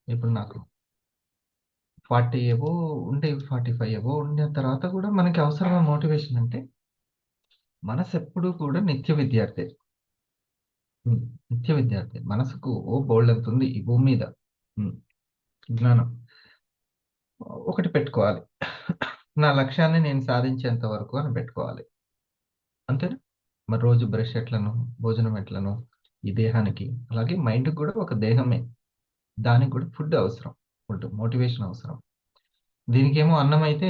ఇప్పుడు నాకు 40 అబోవ్ ఉండే 45 అబోవ్ ఉండిన తర్వాత కూడా మనకి అవసరమా మోటివేషన్ అంటే, మనసెప్పుడూ కూడా నిత్య విద్యార్థే. హ్మ్. నిత్య విద్యార్థి. మనసుకు బోలెడంతుంది ఈ భూమి మీద. హ్మ్. జ్ఞానం. ఒకటి పెట్టుకోవాలి. నా లక్ష్యాన్ని నేను సాధించేంత వరకు అని పెట్టుకోవాలి. అంతేనా? మరి రోజు బ్రష్ ఎట్లనో, భోజనం ఎట్లనో ఈ దేహానికి, అలాగే మైండ్‌కి గూడా ఒక దేహమే. దానికి కూడా ఫుడ్ అవసరం. ఫుడ్, మోటివేషన్ అవసరం. దీనికేమో అన్నమైతే,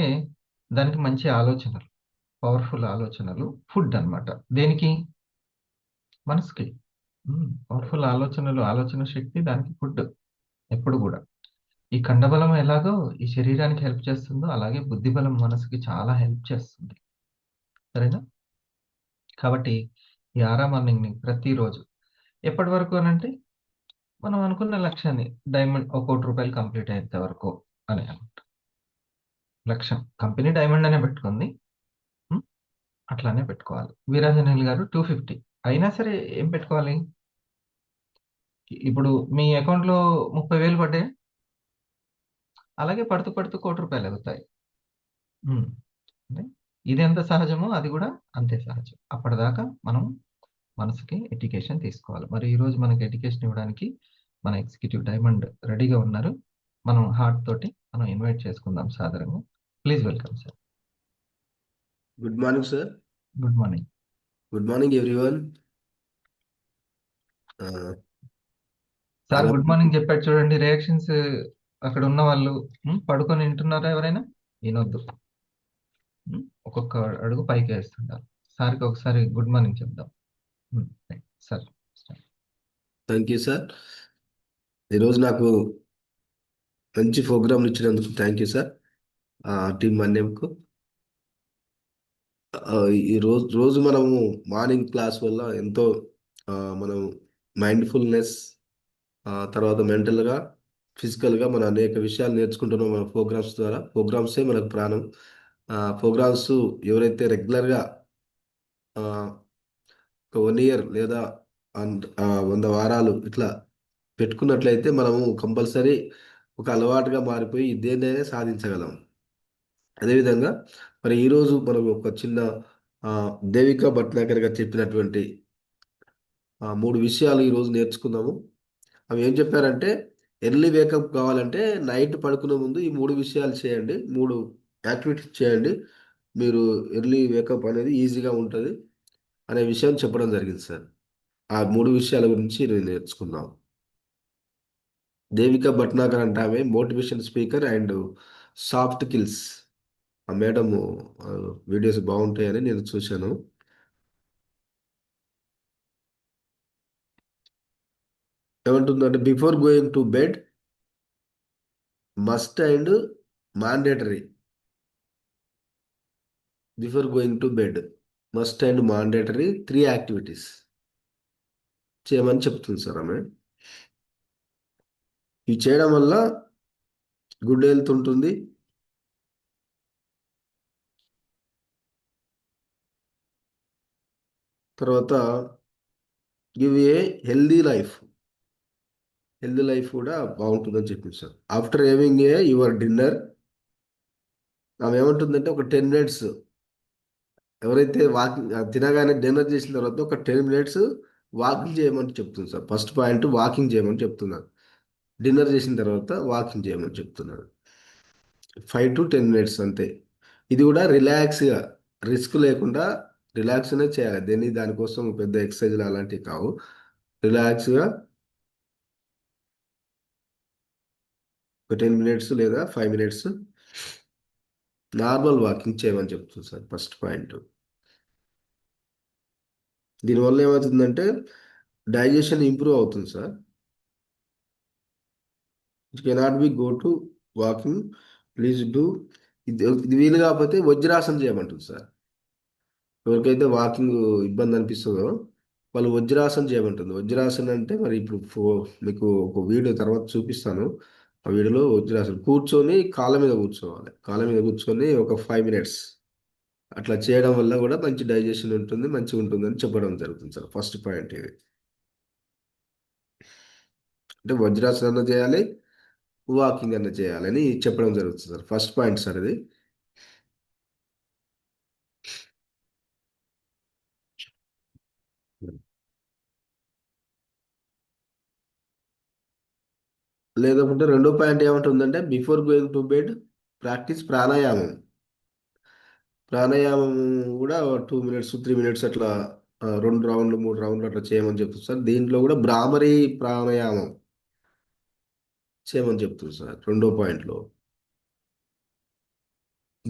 దానికి మంచి ఆలోచనలు, పవర్‌ఫుల్ ఆలోచనలు ఫుడ్ అన్నమాట. దేనికి? మనసుకి. పవర్‌ఫుల్ ఆలోచనలు, ఆలోచన శక్తి దానికి ఫుడ్ ఎప్పుడు గూడా. ఈ కండబలం ఎలాగో ఈ శరీరానికి హెల్ప్ చేస్తుందో, అలాగే బుద్ధిబలం మనసుకి చాలా హెల్ప్ చేస్తుంది. సరేనా? కాబట్టి ఈ ఆరా మార్నింగ్‌ని ప్రతిరోజు ఎప్పటి వరకు అనంటే, మనం అనుకున్న లక్ష్యాన్ని డైమండ్ ఒక రూ. 1,00,00,000 కంప్లీట్ అయ్యేంత వరకు అని అనమాట. లక్ష్యం. కంపెనీ డైమండ్ అనే పెట్టుకుంది. హ్మ్. అట్లానే పెట్టుకోవాలి. వీరాంజనేయులు గారు 250 అయినా సరే ఏం పెట్టుకోవాలి? ఇప్పుడు మీ అకౌంట్‌లో 30,000 పడ్డాయా? అలాగే పడుతూ, పడుతూ రూ. 1,00,00,000 ఎగుతాయి. హ్మ్. అంటే ఇదెంత సహజమో అది గూడా అంతే సహజం. అప్పటిదాకా మనం మనసుకి ఎడ్యుకేషన్ తీసుకోవాలి. మరి ఈరోజు మనకి ఎడ్యుకేషన్ ఇవ్వడానికి మన ఎగ్జిక్యూటివ్ డైమండ్ రెడీగా ఉన్నారు. మనం హార్ట్ తోటి మనం ఇన్వైట్ చేసుకుందాం సాదరంగా. Please welcome sir. Good morning, sir. Good morning. Good morning, everyone. Uh, sir Ara- good morning చెప్పాడు చూడండి. రియాక్షన్స్ అక్కడ ఉన్న వాళ్ళు పడుకొని వింటున్నారా ఎవరైనా? వినొద్దు. ఒక్కొక్క అడుగు పైకి వేస్తుండాలి. సార్‌కి ఒకసారి గుడ్ మార్నింగ్ చెప్దాం. Right. Sir start. Thank you, sir. ఈరోజు నాకు మంచి ప్రోగ్రామ్ ఇచ్చినందుకు థ్యాంక్ యూ సార్. టీమ్ మన్యంకు ఈ రోజు మనము మార్నింగ్ క్లాస్ వల్ల ఎంతో మనం మైండ్ఫుల్నెస్ తర్వాత మెంటల్గా ఫిజికల్గా మనం అనేక విషయాలు నేర్చుకుంటున్నాం మన ప్రోగ్రామ్స్ ద్వారా. ప్రోగ్రామ్సే మనకు ప్రాణం. ప్రోగ్రామ్స్ ఎవరైతే రెగ్యులర్గా ఒక 1 ఇయర్ లేదా 100 వారాలు ఇట్లా పెట్టుకున్నట్లయితే మనము కంపల్సరీ ఒక అలవాటుగా మారిపోయి దేన్నైనా సాధించగలం. అదేవిధంగా మరి ఈరోజు మనం ఒక చిన్న ఆ, దేవికా భట్నాగర్ గారు చెప్పినటువంటి 3 విషయాలు ఈరోజు నేర్చుకుందాము. అవి ఏం చెప్పారంటే, ఎర్లీ వేకప్ కావాలంటే నైట్ పడుకునే ముందు ఈ 3 విషయాలు చేయండి, 3 యాక్టివిటీస్ చేయండి. మీరు ఎర్లీ వేకప్ అనేది ఈజీగా ఉంటుంది అనే విషయం చెప్పడం జరిగింది సార్. ఆ 3 విషయాల గురించి నేను నేర్చుకుందాం. దేవిక భట్నాగర్ అంటే ఆమె motivation speaker and soft kills. ఆ మేడం వీడియోస్ బాగుంటాయని నేను చూశాను. ఏమంటుందంటే, before going to bed must and mandatory. Before going to bed must and mandatory 3 activities చేయమని చెప్తుంది సార్ ఆమె. ఇవి చేయడం వల్ల గుడ్ హెల్త్ ఉంటుంది. తర్వాత give a healthy life. Healthy life కూడా బాగుంటుందని చెప్పింది sir. After having a your dinner, ఆమె ఏమంటుందంటే ఒక 10 మినిట్స్ ఎవరైతే వాకింగ్ తినగానే డిన్నర్ చేసిన తర్వాత ఒక 10 మినిట్స్ వాకింగ్ చేయమని చెప్తుంది సార్. ఫస్ట్ పాయింట్ వాకింగ్ చేయమని చెప్తున్నారు. డిన్నర్ చేసిన తర్వాత వాకింగ్ చేయమని చెప్తున్నారు. 5 to 10 మినిట్స్ అంతే. ఇది కూడా రిలాక్స్గా, రిస్క్ లేకుండా రిలాక్స్నే చేయాలి. దానికోసం పెద్ద ఎక్సర్సైజ్లు అలాంటివి కావు. రిలాక్స్గా ఒక 10 మినిట్స్ లేదా 5 మినిట్స్ నార్మల్ వాకింగ్ చేయమని చెప్తుంది సార్ ఫస్ట్ పాయింట్. దీనివల్ల ఏమవుతుందంటే డైజెషన్ ఇంప్రూవ్ అవుతుంది sir. It cannot be go to walking, please do. ఇది వీలు కాకపోతే వజ్రాసనం చేయమంటుంది సార్. ఎవరికైతే వాకింగ్ ఇబ్బంది అనిపిస్తుందో వాళ్ళు వజ్రాసనం చేయమంటుంది. వజ్రాసనం అంటే మరి ఇప్పుడు మీకు ఒక వీడియో తర్వాత చూపిస్తాను. ఆ వీడియోలో వజ్రాసనం కూర్చొని కాళ్ళ మీద కూర్చోవాలి. కాళ్ళ మీద కూర్చొని ఒక 5 మినిట్స్ అట్లా చేయడం వల్ల కూడా మంచి డైజెషన్ ఉంటుంది, మంచిగా ఉంటుంది అని చెప్పడం జరుగుతుంది సార్. ఫస్ట్ పాయింట్ ఇది. అంటే వజ్రాసనం చేయాలి, వాకింగ్ అన్న చేయాలని చెప్పడం జరుగుతుంది సార్. ఫస్ట్ పాయింట్ సార్ ఇది. లేదంటే రెండో పాయింట్ ఏమంటుందంటే before going to bed practice ప్రాణాయామం. ప్రాణాయామం కూడా 2 మినిట్స్ 3 మినిట్స్ అట్లా 2 రౌండ్లు 3 రౌండ్లు అట్లా చేయమని చెప్తుంది సార్. దీంట్లో కూడా భ్రామరీ ప్రాణాయామం చేయమని చెప్తుంది సార్ రెండో పాయింట్లో.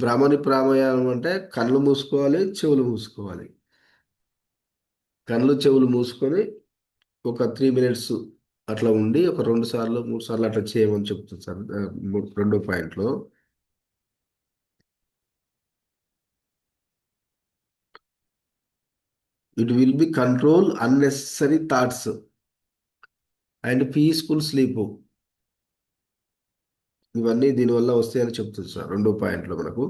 భ్రామరి ప్రాణాయామం అంటే కళ్ళు మూసుకోవాలి, చెవులు మూసుకోవాలి. కళ్ళు చెవులు మూసుకొని ఒక 3 మినిట్స్ అట్లా ఉండి ఒక 2 సార్లు 3 సార్లు అట్లా చేయమని చెప్తుంది సార్ రెండో పాయింట్లో. It will be control unnecessary thoughts and peaceful sleep. ఇవన్నీ దీనివల్ల వస్తాయని చెప్తుంది సార్ రెండో పాయింట్లో మనకు.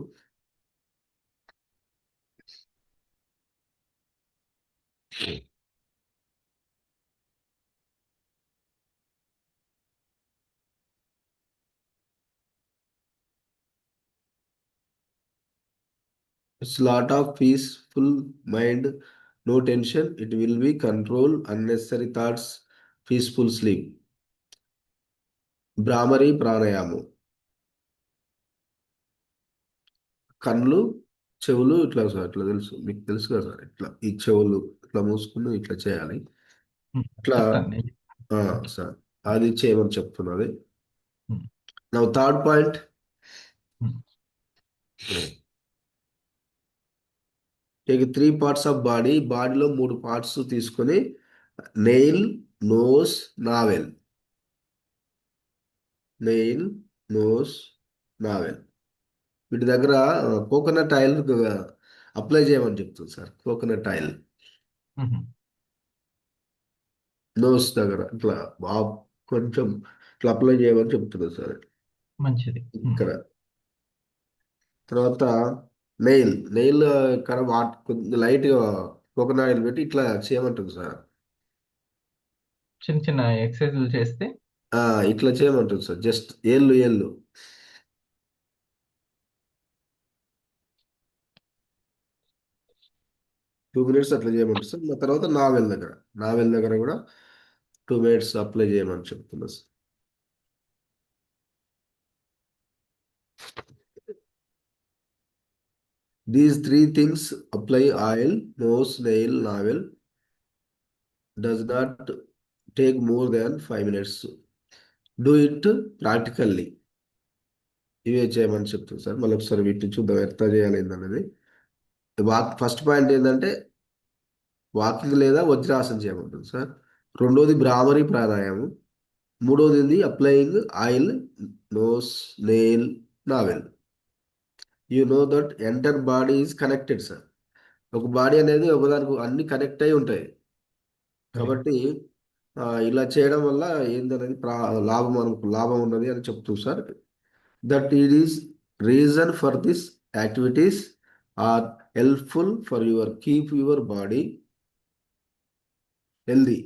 It's lot of peaceful mind, no tension. It will be control unnecessary thoughts, peaceful sleep. భ్రామరి ప్రాణాయామం. కళ్ళు చెవులు ఇట్లా సార్, ఇట్లా తెలుసు మీకు తెలుసు కదా సార్, ఇట్లా ఈ చెవులు ఇట్లా మూసుకుని ఇట్లా చేయాలి. ఇట్లా చెప్తాను నేను. సార్ అది చేయమని చెప్తున్నది. ఉమ్, నా third point, um, take 3 parts of body. బాడీలో 3 పార్ట్స్ తీసుకొని nail, nose, navel. Nail, nose, navel. వీటి దగ్గర కోకోనట్ ఆయిల్ అప్లై చేయమని చెప్తుంది sir. Coconut oil um. Nose దగ్గర ఇట్లా బాగా కొంచెం ఇట్లా అప్లై చేయమని చెప్తుంది సార్ మంచిది. ఇక్కడ. తర్వాత నెయిల్ నెయిల్ ఇక్కడ కొంచెం లైట్గా కోకోనట్ ఆయిల్ పెట్టి ఇట్లా చేయమంటుంది సార్. చిన్న చిన్న ఎక్సర్సైజులు చేస్తే ఇట్లా చేయమంటుంది సార్. జస్ట్ ఏళ్ళు ఏళ్ళు 2 మినిట్స్ అట్లా చేయమంటుంది సార్. ఆ తర్వాత నావెల్ దగ్గర కూడా 2 మినిట్స్ అప్లై చేయమని చెప్తుంది sir. These 3 things apply: oil, nose, nail, navel. Does not take more than 5 minutes. Do it practically. ఇవే చేయమని చెప్తుంది సార్. మళ్ళీ ఒకసారి వీటిని చూద్దాం ఎట్లా చేయాలి ఏందనేది. ఫస్ట్ పాయింట్ ఏంటంటే వాకింగ్ లేదా వజ్రాసనం చేయమంటుంది సార్. రెండోది భ్రామరి ప్రాణాయామం. మూడోది applying oil, nose, nail, navel. You know that entire body is connected sir. ఒక బాడీ అనేది ఒకదానికి అన్ని కనెక్ట్ అయి ఉంటాయి. కాబట్టి ఇలా చేయడం వల్ల ఏందనేది లాభం మనకు లాభం ఉన్నది అని చెప్తూ sir. That it is reason for this activities are helpful for your keep your body healthy.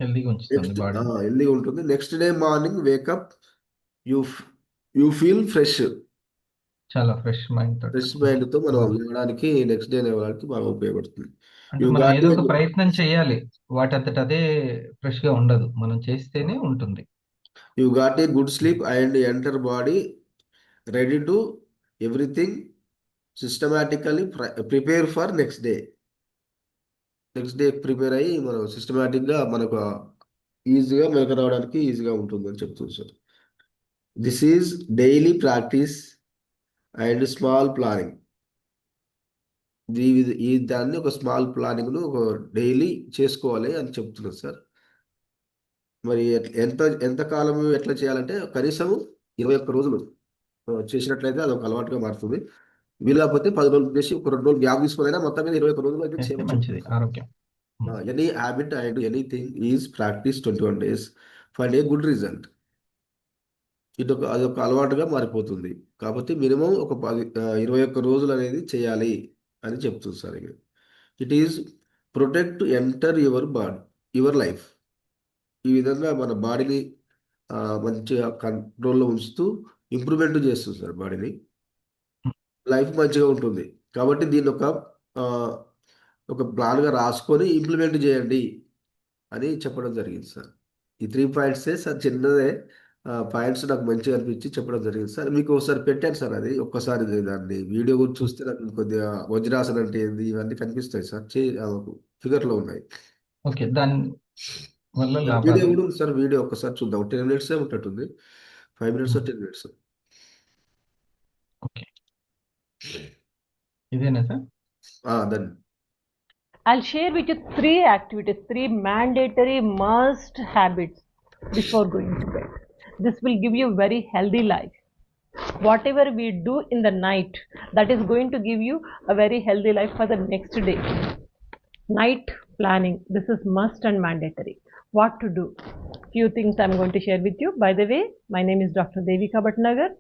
హెల్దీగా ఉంచుతుంది నెక్స్ట్ బాడీ. హెల్దీ ఉంటుంది. Next day morning wake up you you feel fresh. చాలా ఫ్రెష్ మైండ్ తోటి. ఫ్రెష్ మైండ్తో మనం లేవడానికి నెక్స్ట్ డే లేవడానికి బాగా ఉపయోగపడుతుంది. అంటే యూ మనం గాట్ ఏదో ఒక ప్రయత్నం చేయాలి. వాటంతట అదే ఫ్రెష్ గా ఉండదు, మనం చేస్తేనే ఉంటుంది. You got a good sleep and entire body ready to everything systematically prepare for next day. Next day prepare అయ్యి మనం సిస్టమాటిక్గా మనకు ఈజీగా మెలకు రావడానికి ఈజీగా ఉంటుందని చెప్తుంది sir. This is daily practice and small planning. దాన్ని ఒక స్మాల్ ప్లానింగ్ను ఒక డైలీ చేసుకోవాలి అని చెప్తున్నారు సార్. మరి ఎంత ఎంత కాలం ఎట్లా చేయాలంటే కనీసం 21 రోజులు చేసినట్లయితే అది ఒక అలవాటుగా మారుతుంది. వీలు కాకపోతే 10 రోజులు చేసి ఒక 2 రోజులు గ్యాప్ తీసుకునైనా మొత్తం మీద 21 రోజులు అయితే చేస్తే చేయమని మంచిది చెప్తున్నారు. ఆరోగ్యం. Any habit and anything is practice 21 days for a good result. అదొక అలవాటుగా మారిపోతుంది. కాబట్టి మినిమం ఒక 21 రోజులు అనేది చేయాలి అని చెప్తుంది sir. It is protect enter your body your life. ఈ విధంగా మన బాడీని మంచిగా కంట్రోల్లో ఉంచుతూ ఇంప్రూవ్మెంట్ చేస్తుంది సార్ బాడీని. లైఫ్ మంచిగా ఉంటుంది. కాబట్టి దీన్ని ఆ, ఒక ప్లాన్గా రాసుకొని ఇంప్లిమెంట్ చేయండి అని చెప్పడం జరిగింది సార్. ఈ 3 పాయింట్సే సార్, చిన్నదే పాయింట్స్ నాకు మంచిగా అనిపించి చెప్పడం జరిగింది సార్. మీకు ఒకసారి పెట్టాను సార్, అది ఒక్కసారి దాన్ని వీడియో గురించి చూస్తే నాకు కొద్దిగా వజ్రాసనం అంటే ఏంది ఇవన్నీ కనిపిస్తాయి సార్. ఫిగర్లో ఉన్నాయి. ఓకే. దాని వల్ల వీడియో లాభాలు. కూడా ఉంది సార్, వీడియో ఒక్కసారి చూద్దాం. 10 మినిట్స్ ఉంటట్టుంది. 5 minutes 10 minutes. ఓకే. ఇదేనా సార్? దాన్ని I'll share with you 3 activities, 3 mandatory must habits before going to bed. This will give you very healthy life. Whatever we do in the night, that is going to give you a very healthy life for the next day. Night planning, this is must and mandatory. What to do? Few things I'm going to share with you. By the way, my name is Dr. Devika Bhatnagar,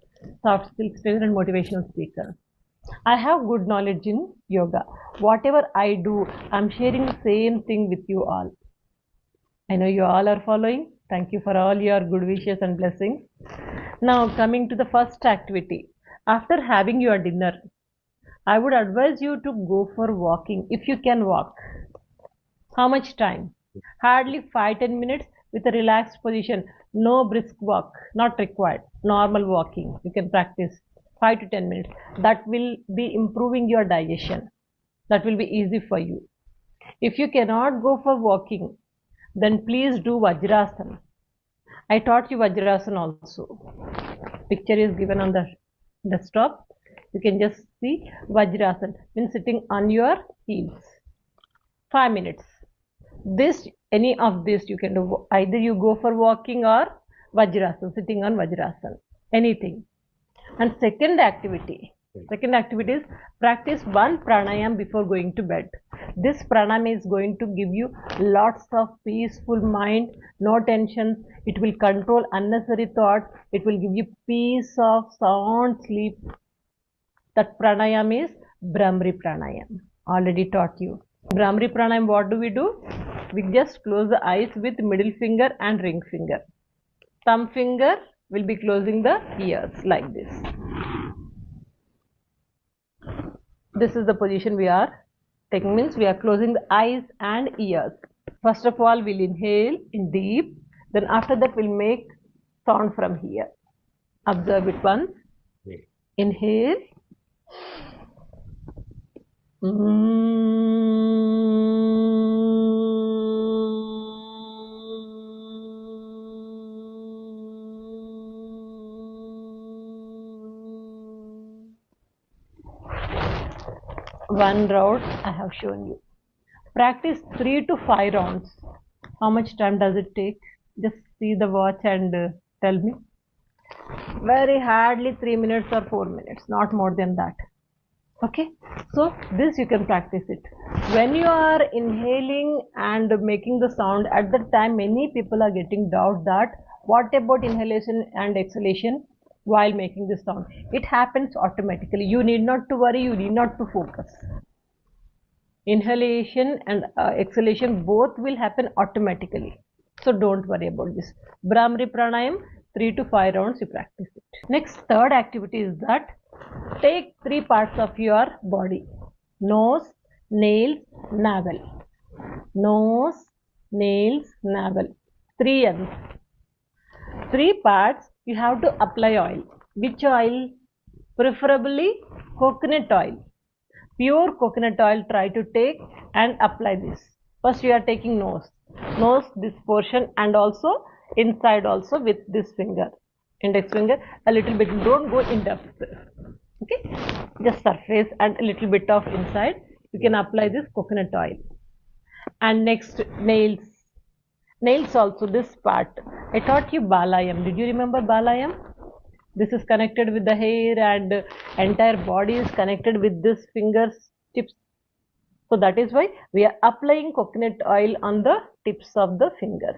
soft skills trainer and motivational speaker. I have good knowledge in yoga. Whatever I do, I'm sharing the same thing with you all. I know you all are following. Thank you for all your good wishes and blessings. Now, coming to the first activity. After having your dinner, I would advise you to go for walking if you can walk. How much time? Hardly 5-10 minutes with a relaxed position. No brisk walk, not required. Normal walking. You can practice 5 to 10 minutes. That will be improving your digestion. That will be easy for you. If you cannot go for walking, then please do Vajrasana. I taught you Vajrasana also. Picture is given on the desktop. You can just see Vajrasana, means sitting on your heels. 5 minutes. This, any of this you can do. Either you go for walking or Vajrasana, sitting on Vajrasana. Anything. And second activity is practice one pranayam before going to bed. This pranayam is going to give you lots of peaceful mind, no tensions. It will control unnecessary thoughts. It will give you peace of sound sleep. That pranayam is Brahmari pranayam. Already taught you. Brahmari pranayam, what do? We just close the eyes with middle finger and ring finger. Thumb finger will be closing the ears like this. This is the position we are taking, means we are closing the eyes and ears. First of all, we'll inhale in deep, then after that we'll make sound from here. Observe it once. Inhale. One round I have shown you. Practice 3 to 5 rounds. How much time does it take? Just see the watch and tell me. Very hardly 3 minutes or 4 minutes, not more than that. Okay, so this you can practice it. When you are inhaling and making the sound, at that time many people are getting doubt that what about inhalation and exhalation while making this sound? It happens automatically. You need not to worry, you need not to focus. Inhalation and exhalation both will happen automatically. So don't worry about this. Brahmari pranayam, 3 to 5 rounds you practice it. Next, third activity is that take 3 parts of your body: nose, nails, navel. Nose, nails, navel. 3 ends. 3 parts you have to apply oil. Which oil? Preferably coconut oil. Pure coconut oil try to take and apply this. First you are taking nose, this portion, and also inside also with this finger, index finger, a little bit. Don't go in depth. Okay, just surface and a little bit of inside. You can apply this coconut oil. And next, nails also, this part I taught you balayam. Did you remember balayam? This is connected with the hair and entire body is connected with this fingers tips. So that is why we are applying coconut oil on the tips of the fingers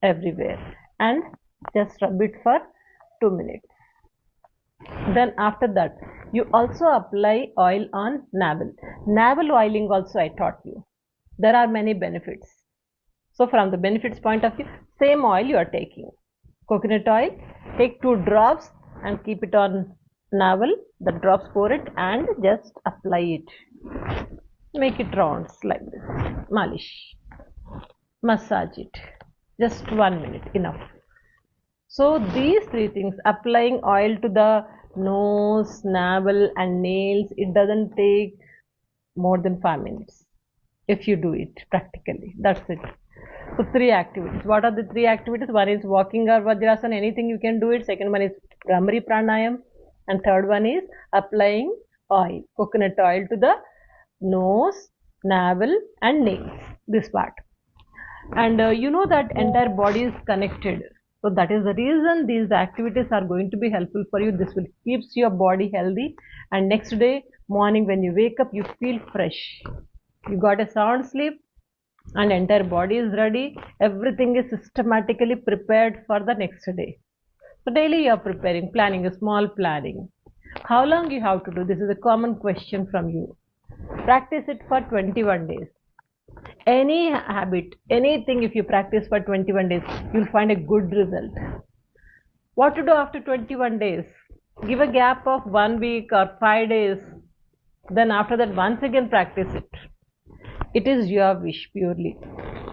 everywhere and just rub it for 2 minutes. Then after that you also apply oil on navel. Navel oiling also I taught you. There are many benefits. So from the benefits point of view, same oil you are taking. coconut oil. Take 2 drops and keep it on navel. The drops, pour it and just apply it. Make it rounds like this. Malish. Massage it. Just 1 minute, enough. So these 3 things, applying oil to the nose, navel and nails, it doesn't take more than 5 minutes if you do it practically. That's it. So 3 activities. What are the 3 activities? One is walking or Vajrasana, anything you can do it. Second one is Bhramari Pranayam. And third one is applying oil, coconut oil to the nose, navel and nails, this part. And you know that entire body is connected. So that is the reason these activities are going to be helpful for you. This will keeps your body healthy, and next day morning when you wake up you feel fresh. You got a sound sleep and entire body is ready. Everything is systematically prepared for the next day. So daily you are preparing, planning a small planning. How long you have to do? This is a common question from you. Practice it for 21 days. Any habit, anything, if you practice for 21 days, you'll find a good result. What to do after 21 days? Give a gap of 1 week or 5 days. Then after that, once again practice it. It is your wish purely.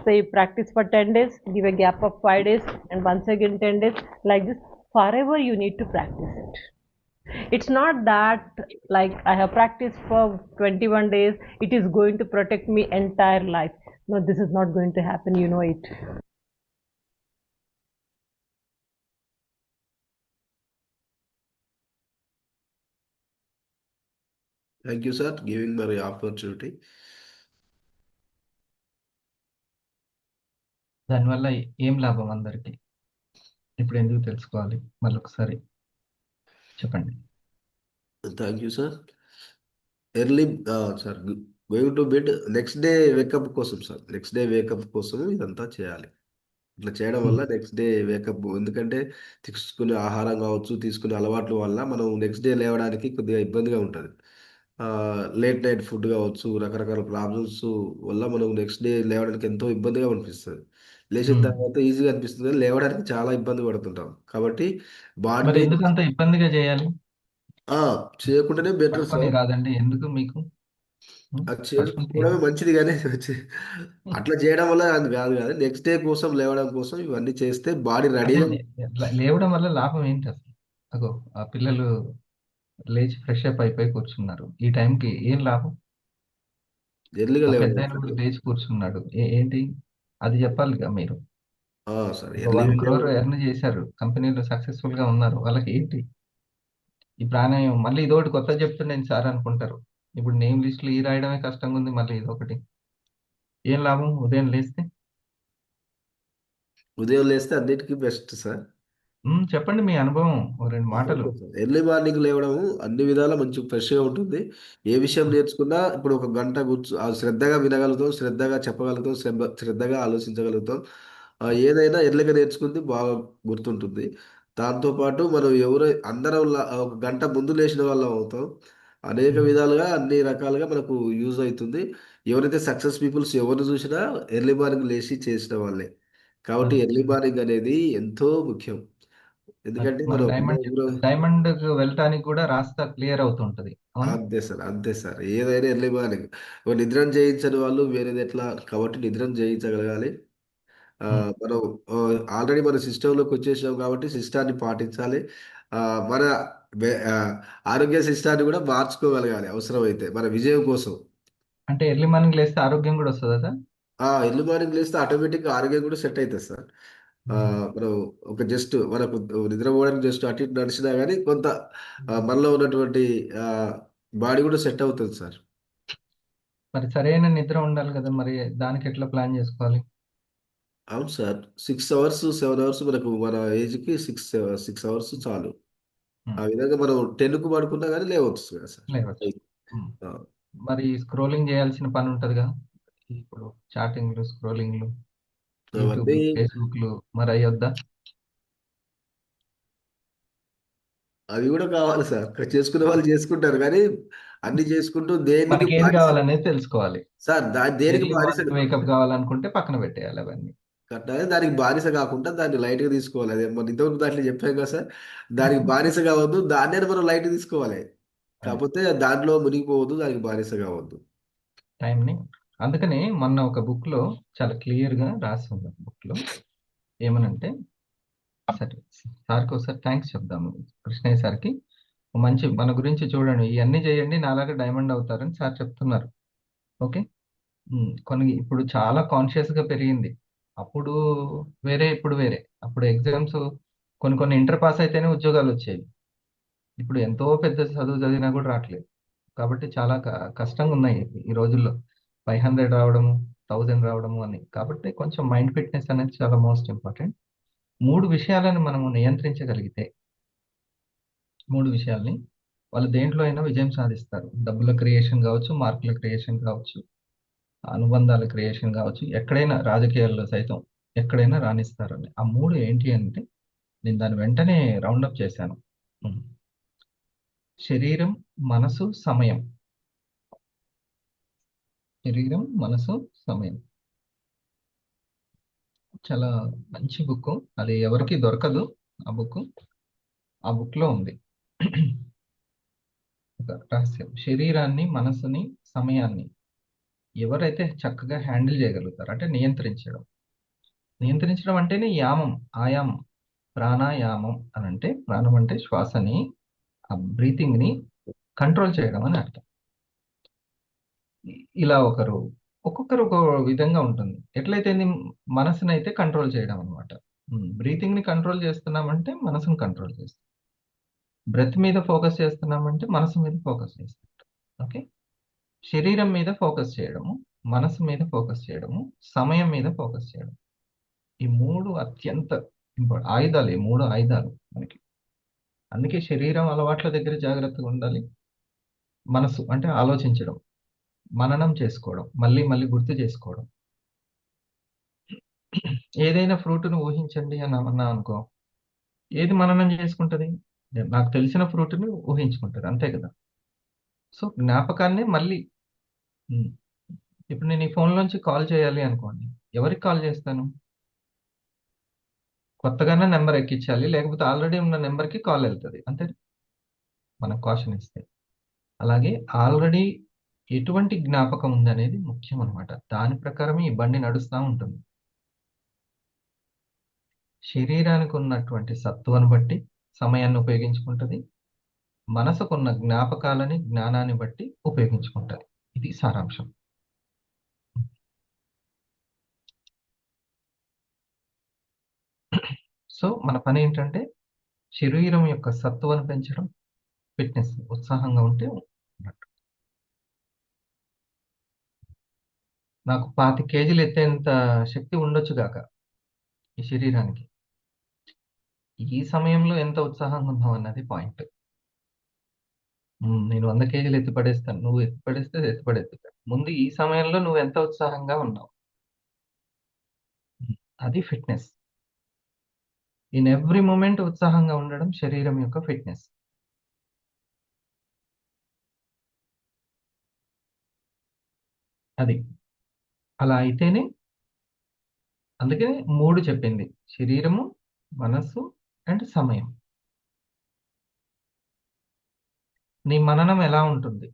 So you practice for 10 days, give a gap of 5 days, and once again 10 days. Like this, forever you need to practice it. It's not that like I have practiced for 21 days, it is going to protect me entire life. No, this is not going to happen, you know it. Thank you, sir, giving me the opportunity. దానివల్ల ఏం లాభం అందరికి? ఇప్పుడు ఎందుకు తెలుసుకోవాలి? మళ్ళీ ఒకసారి చెప్పండి. Thank you, sir. Early, sir, going to bed, next day wake up కోసం సార్, నెక్స్ట్ డే వేకప్ కోసం ఇదంతా చేయాలి. ఇట్లా చేయడం వల్ల నెక్స్ట్ డే వేకప్, ఎందుకంటే తీసుకునే ఆహారం కావచ్చు, తీసుకునే అలవాట్ల వల్ల మనం నెక్స్ట్ డే లేవడానికి కొద్దిగా ఇబ్బందిగా ఉంటుంది. లేట్ నైట్ ఫుడ్ కావచ్చు, రకరకాల ప్రాబ్లమ్స్ వల్ల మనం నెక్స్ట్ డే లేవడానికి ఎంతో ఇబ్బందిగా అనిపిస్తుంది. లేచిన తర్వాత ఈజీగా అనిపిస్తుంది, కానీ లేవడానికి చాలా ఇబ్బంది పడుతుంటాం. కాబట్టి మరి బాడీ ఎందుకు అంత ఇబ్బందిగా చేయాలి? చేయకుండానే బెటర్ పడుకొని సార్. కాదండి, ఎందుకు మీకు? అది పడుకుంటే చేసుకోవడమే మంచిది, కానీ అట్లా చేయడం వల్ల అది కాదు కాదు నెక్స్ట్ డే కోసం లేవడం కోసం ఇవన్నీ చేస్తే బాడీ అంటే రెడీగా లేవడం వల్ల లాభం ఏంటి అసలు? అగో ఆ పిల్లలు లేచి ఫ్రెష్ అప్ అయిపోయి కూర్చున్నారు. ఈ టైంకి ఏం లాభం? ఎర్లీగా ఆ లేవడం పెద్ద ఆయన కూడా సార్. లేచి కూర్చున్నాడు. ఏంటి అది చెప్పాలిగా మీరు. సార్ ఒక ఎర్లీగా 1 crore ఎర్న్ చేశారు, కంపెనీలో సక్సెస్ఫుల్ గా ఉన్నారు. వాళ్ళకి ఏంటి ఈ ప్రాణాయామం? మళ్ళీ ఇదొకటి కొత్త చెప్తున్నాను సార్ అనుకుంటారు. ఇప్పుడు నేమ్ లిస్టులు ఈ రాయడమే కష్టంగా ఉంది, మళ్ళీ ఇదొకటి. ఏం లాభం ఉదయం లేస్తే? ఉదయం లేస్తే అన్నిటికీ బెస్ట్ సార్. చెప్పండి మీ అనుభవం, ఓ 2 మాటలు. ఎర్లీ మార్నింగ్ లేవడం అన్ని విధాలా మంచి ఫ్రెష్గా ఉంటుంది. ఏ విషయం నేర్చుకున్నా ఇప్పుడు ఒక గంట కూర్చు శ్రద్ధగా వినగలుగుతాం, శ్రద్ధగా చెప్పగలుగుతాం, శ్రద్ధగా ఆలోచించగలుగుతాం. ఏదైనా ఎర్లీగా నేర్చుకుంది బాగా గుర్తుంటుంది. దాంతోపాటు మనం అందరం ఒక గంట ముందు లేచిన వాళ్ళం అవుతాం. అనేక విధాలుగా అన్ని రకాలుగా మనకు యూజ్ అవుతుంది. ఎవరైతే సక్సెస్ పీపుల్స్ ఎవరిని చూసినా ఎర్లీ మార్నింగ్ లేచి చేసిన వాళ్ళే. కాబట్టి ఎర్లీ మార్నింగ్ అనేది ఎంతో ముఖ్యం. ఎందుకంటే మన మనం డైమండ్ వెళ్ళటానికి కూడా రాస్తా క్లియర్ అవుతుంటది. అవునా? అంతే సార్, అంతే సార్. ఏదైనా ఎర్లీ మార్నింగ్ నిద్రను చేయించని వాళ్ళు వేరేది ఎట్లా, కాబట్టి నిద్రను చేయించగలగాలి. మనం ఆల్రెడీ మన సిస్టంలోకి వచ్చేసాం కాబట్టి సిస్టాన్ని పాటించాలి. మన ఆరోగ్య సిస్టాన్ని కూడా మార్చుకోగలగాలి అవసరమైతే మన విజయం కోసం. అంటే ఎర్లీ మార్నింగ్ లేస్తే ఆరోగ్యం కూడా వస్తుందా సార్? ఎర్లీ మార్నింగ్ లేస్తే ఆటోమేటిక్గా ఆరోగ్యం కూడా సెట్ అవుతుంది సార్. మనం ఒక జస్ట్ మనకు నిద్రపోవడానికి జస్ట్ అటు ఇటు నడిచినా కానీ కొంత మనలో ఉన్నటువంటి బాడీ కూడా సెట్ అవుతుంది సార్. మరి సరైన నిద్ర ఉండాలి కదా, మరి దానికి ఎట్లా ప్లాన్ చేసుకోవాలి? అవును సార్, 6 అవర్స్ 7 అవర్స్ మనకు మన ఏజ్కి 6 అవర్స్ చాలు. ఆ విధంగా మనం 10కు పడుకున్నా కానీ లేవచ్చు కదా సార్. లేవచ్చు. ఆ, మరి స్క్రోలింగ్ చేయాల్సిన పని ఉంటదిగా, ఇప్పుడు చాటింగ్లు, స్క్రోలింగ్లు, యూట్యూబ్, అవన్నీ ఫేస్బుక్లు, మరి అయ్యొద్దా? అవి కూడా కావాలి సార్. చేసుకునే వాళ్ళు చేసుకుంటారు, కానీ అన్ని చేసుకుంటూ దేనికి మనకి ఏది కావాలనేది తెలుసుకోవాలి. సార్ దేనికి ఎర్లీ బానిస మార్నింగ్ వేకప్ కావాలనుకుంటే పక్కన పెట్టేయాలి అవన్నీ. కట్టాలి, దానికి బానిస కాకుండా దాన్ని లైట్గా తీసుకోవాలి. అదే మన ఇంతవరకు దాంట్లో చెప్పాం కదా సార్, దానికి బానిస కావద్దు, దాన్నే మనం లైట్ తీసుకోవాలి. అదే కాకపోతే దాంట్లో మునిగిపోవద్దు, దానికి బానిస కావద్దు. టైంని. అందుకని మొన్న ఒక బుక్లో చాలా క్లియర్గా రాసి ఉంది బుక్లో ఏమనంటే, సరే సార్కి ఒకసారి థ్యాంక్స్ చెప్దాము కృష్ణయ్య సార్కి. మంచి మన గురించి చూడండి, ఇవన్నీ చేయండి నాలాగా డైమండ్ అవుతారని సార్ చెప్తున్నారు. ఓకే. కొన్ని ఇప్పుడు చాలా కాన్షియస్గా పెరిగింది. అప్పుడు వేరే, ఇప్పుడు వేరే. అప్పుడు ఎగ్జామ్స్ కొన్ని కొన్ని ఇంటర్ పాస్ అయితేనే ఉద్యోగాలు వచ్చేవి. ఇప్పుడు ఎంతో పెద్ద చదువు చదివినా కూడా రావట్లేదు. కాబట్టి చాలా కష్టంగా ఉన్నాయి ఈ రోజుల్లో. 500 రావడము, 1000 రావడము అని. కాబట్టి కొంచెం మైండ్ ఫిట్నెస్ అనేది చాలా మోస్ట్ ఇంపార్టెంట్. 3 విషయాలను మనము నియంత్రించగలిగితే, 3 విషయాల్ని వాళ్ళు దేంట్లో అయినా విజయం సాధిస్తారు. డబ్బుల క్రియేషన్ కావచ్చు, మార్కుల క్రియేషన్ కావచ్చు, అనుబంధాల క్రియేషన్ కావచ్చు, ఎక్కడైనా రాజకీయాల్లో సైతం ఎక్కడైనా రాణిస్తారని. ఆ 3 ఏంటి అంటే నేను దాన్ని వెంటనే రౌండప్ చేశాను. ఉమ్. శరీరం, మనసు, సమయం. శరీరం, మనసు, సమయం. చాలా మంచి బుక్. అది ఎవరికి దొరకదు ఆ బుక్. ఆ బుక్ లో ఉంది ఒక రహస్యం. శరీరాన్ని, మనసుని, సమయాన్ని ఎవరైతే చక్కగా హ్యాండిల్ చేయగలుగుతారు, అంటే నియంత్రించడం. నియంత్రించడం అంటేనే యామం, ఆయామం, ప్రాణాయామం అని. అంటే ప్రాణం అంటే శ్వాసని, ఆ బ్రీతింగ్ ని కంట్రోల్ చేయడం అని అర్థం. ఇలా ఒక్కొక్కరు ఒక విధంగా ఉంటుంది. ఎట్లయితే మనసుని అయితే కంట్రోల్ చేయడం అనమాట. బ్రీతింగ్ ని కంట్రోల్ చేస్తున్నామంటే మనసుని కంట్రోల్ చేస్తాం. బ్రెత్ మీద ఫోకస్ చేస్తున్నామంటే మనసు మీద ఫోకస్ చేస్తాం. ఓకే. శరీరం మీద ఫోకస్ చేయడము, మనసు మీద ఫోకస్ చేయడము, సమయం మీద ఫోకస్ చేయడం. ఈ 3 అత్యంత ఆయుధాలు. ఈ 3 ఆయుధాలు మనకి. అందుకే శరీరం అలవాట్ల దగ్గర జాగ్రత్తగా ఉండాలి. మనసు అంటే ఆలోచించడం, మననం చేసుకోవడం, మళ్ళీ మళ్ళీ గుర్తు చేసుకోవడం. ఏదైనా ఫ్రూట్‌ని ఊహించండి అని అన్నా అనుకో, ఏది మననం చేసుకుంటది? నాకు తెలిసిన ఫ్రూట్‌ని ఊహించుకుంటది. అంతే కదా! సో, జ్ఞాపకాన్ని మళ్ళీ హ్మ్. ఇప్పుడు నేను ఈ ఫోన్‌లోంచి కాల్ చేయాలి అనుకోండి. ఎవరికి కాల్ చేస్తాను? కొత్తగానే నంబర్ ఎక్కించాలి. లేకపోతే ఆల్రెడీ ఉన్న నంబర్‌కి కాల్ ఎళ్తది. అంతేనా? మనం కాషన్ ఇస్తే. అలాగే ఆల్రెడీ ఎటువంటి జ్ఞాపకం ఉందనేది ముఖ్యం అన్నమాట. దాని ప్రకారమే ఈ బండి నడుస్తా ఉంటుంది. శరీరానికి ఉన్నటువంటి సత్తువను బట్టి సమయాన్ని ఉపయోగించుకుంటది. మనసుకున్న జ్ఞాపకాలని, జ్ఞానాన్ని బట్టి ఉపయోగించుకుంటది. ఇది సారాంశం. సో, మన పనేంటంటే శరీరం యొక్క సత్తువను పెంచడం, ఫిట్‌నెస్ ఉత్సాహంగా ఉంటే ఉన్నట్టు. నాకు 25 కేజీలు ఎత్తేంత శక్తి ఉండొచ్చు గాక ఈ శరీరానికి. ఈ సమయంలో ఎంత ఉత్సాహంగా ఉన్నాం అన్నది పాయింట్. నేను 100 కేజీలు ఎత్తి పడేస్తాను. నువ్వు ఎత్తి పడేస్తే ఎత్తి పడేత్తుతా. ముందు ఈ సమయంలో నువ్వు ఎంత ఉత్సాహంగా ఉన్నావు. అది ఫిట్‌నెస్. ఇన్ ఎవ్రి మొమెంట్ ఉత్సాహంగా ఉండడం శరీరం యొక్క ఫిట్‌నెస్. అది. అలా అయితేనే, అందుకే 3 చెప్పింది. శరీరము, మనస్సు అండ్ సమయం. నీ మననం ఎలా ఉంటుంది?